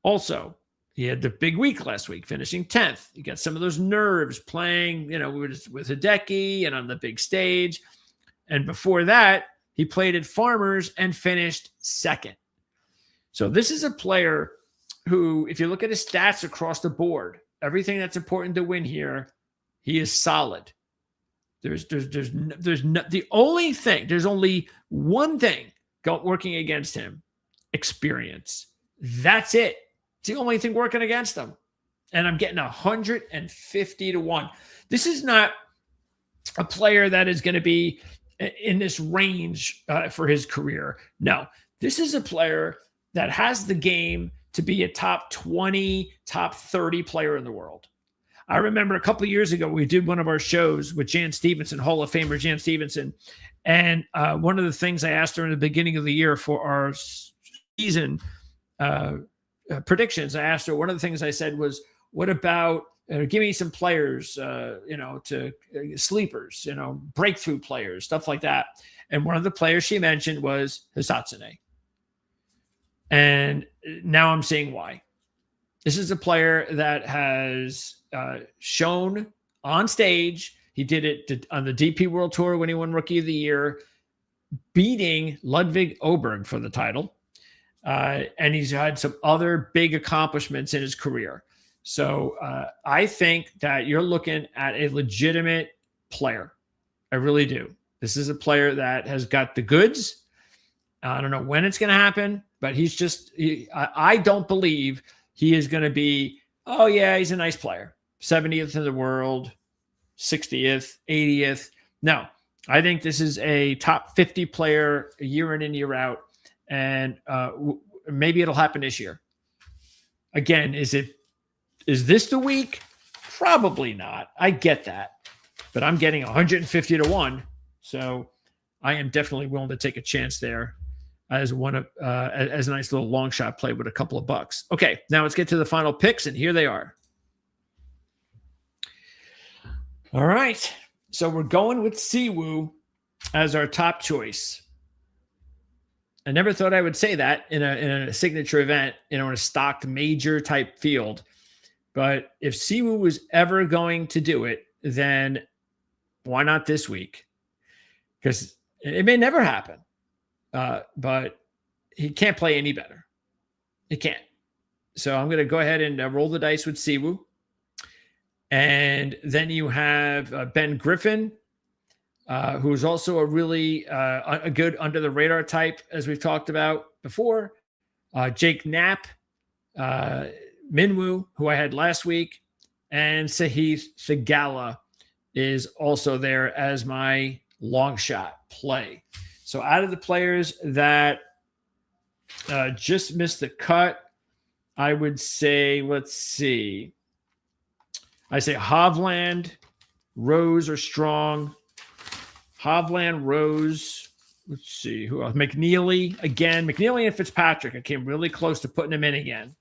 A: Also, he had the big week last week, finishing 10th. You got some of those nerves playing, with Hideki and on the big stage. And before that, he played at Farmers and finished 2nd. So this is a player who, if you look at his stats across the board, everything that's important to win here, he is solid. There's only one thing working against him: experience. That's it. It's the only thing working against him. And I'm getting 150-1. This is not a player that is going to be in this range for his career. No, this is a player that has the game to be a top 20, top 30 player in the world. I remember a couple of years ago, we did one of our shows with Jan Stevenson, Hall of Famer Jan Stevenson. And one of the things I asked her in the beginning of the year for our season predictions, I asked her, one of the things I said was, what about, give me some players, to sleepers, breakthrough players, stuff like that. And one of the players she mentioned was Hisatsune. And now I'm seeing why. This is a player that has shown on stage. He did it on the DP World Tour when he won Rookie of the Year, beating Ludwig Oberg for the title. And he's had some other big accomplishments in his career. So I think that you're looking at a legitimate player. I really do. This is a player that has got the goods. I don't know when it's going to happen, but I don't believe he is going to be, oh yeah, he's a nice player. 70th in the world, 60th, 80th. No, I think this is a top 50 player year in and year out. And maybe it'll happen this year. Again, is this the week? Probably not. I get that, but I'm getting 150 to 1. So I am definitely willing to take a chance there as as a nice little long shot play with a couple of bucks. Okay, now let's get to the final picks, and here they are. All right, so we're going with Siwoo as our top choice. I never thought I would say that in a signature event, in a stocked major type field. But if Siwoo was ever going to do it, then why not this week? Because it may never happen. But he can't play any better. He can't. So I'm going to go ahead and roll the dice with Siwoo. And then you have Ben Griffin, who's also a really a good under the radar type, as we've talked about before. Jake Knapp, Minwoo, who I had last week, and Sahith Theegala is also there as my long shot play. So out of the players that just missed the cut, I would say, let's see. I say Hovland, Rose are strong. Hovland, Rose, let's see. Who else? McNeely, again. McNeely and Fitzpatrick. I came really close to putting them in again.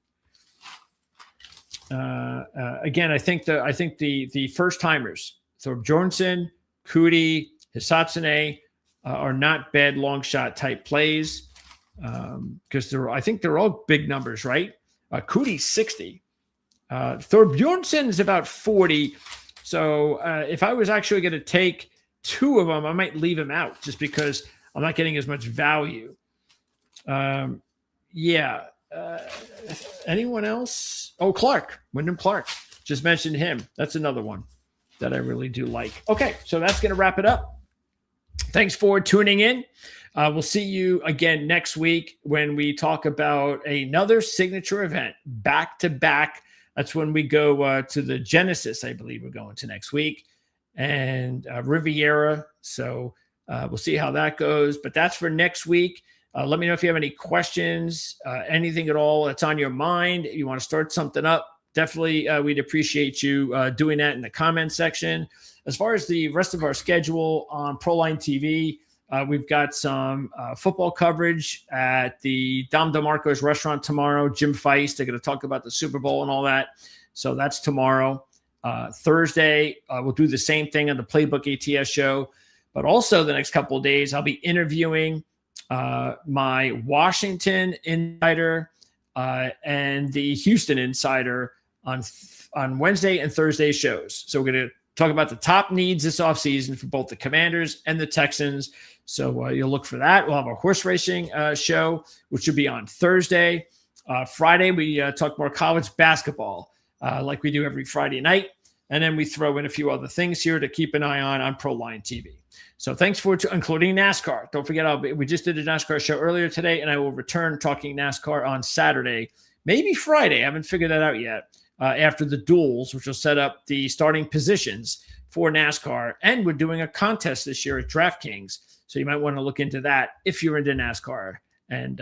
A: Again, I think the first timers. So Bjornsson, Cootie, Hisatsune, are not bad long shot type plays because I think they're all big numbers, right? Cootie's 60. Thorbjornsson is about 40. So if I was actually going to take two of them, I might leave him out just because I'm not getting as much value. Anyone else? Oh, Clark, Wyndham Clark. Just mentioned him. That's another one that I really do like. Okay, so that's going to wrap it up. Thanks for tuning in. We'll see you again next week when we talk about another signature event back to back. That's when we go to the Genesis, I believe we're going to next week, and Riviera. So we'll see how that goes. But that's for next week. Let me know if you have any questions, anything at all that's on your mind. If you want to start something up, definitely we'd appreciate you doing that in the comment section. As far as the rest of our schedule on Proline TV, we've got some football coverage at the Dom DeMarco's restaurant tomorrow. Jim Feist, they're going to talk about the Super Bowl and all that. So that's tomorrow. Thursday, we'll do the same thing on the Playbook ATS show. But also the next couple of days, I'll be interviewing my Washington insider and the Houston insider on Wednesday and Thursday shows. So we're going to talk about the top needs this offseason for both the Commanders and the Texans. So you'll look for that. We'll have a horse racing show, which will be on Thursday. Friday, we talk more college basketball like we do every Friday night. And then we throw in a few other things here to keep an eye on Proline TV. So thanks for including NASCAR. Don't forget, we just did a NASCAR show earlier today, and I will return talking NASCAR on Saturday, maybe Friday. I haven't figured that out yet. After the duels, which will set up the starting positions for NASCAR. And we're doing a contest this year at DraftKings. So you might want to look into that if you're into NASCAR And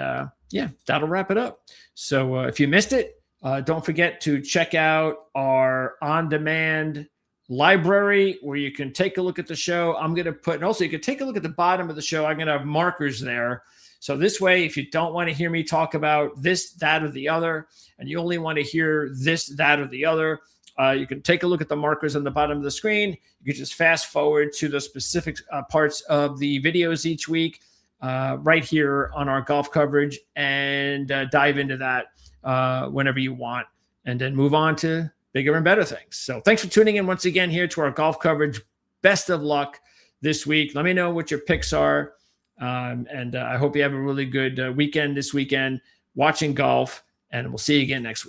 A: yeah, that'll wrap it up. So if you missed it, don't forget to check out our on-demand library where you can take a look at the show. I'm going to put, and also you can take a look at the bottom of the show. I'm going to have markers there. So this way, if you don't want to hear me talk about this, that, or the other, and you only want to hear this, that, or the other, you can take a look at the markers on the bottom of the screen. You can just fast forward to the specific parts of the videos each week right here on our golf coverage and dive into that whenever you want, and then move on to bigger and better things. So thanks for tuning in once again here to our golf coverage. Best of luck this week. Let me know what your picks are. And I hope you have a really good weekend this weekend watching golf, and we'll see you again next week.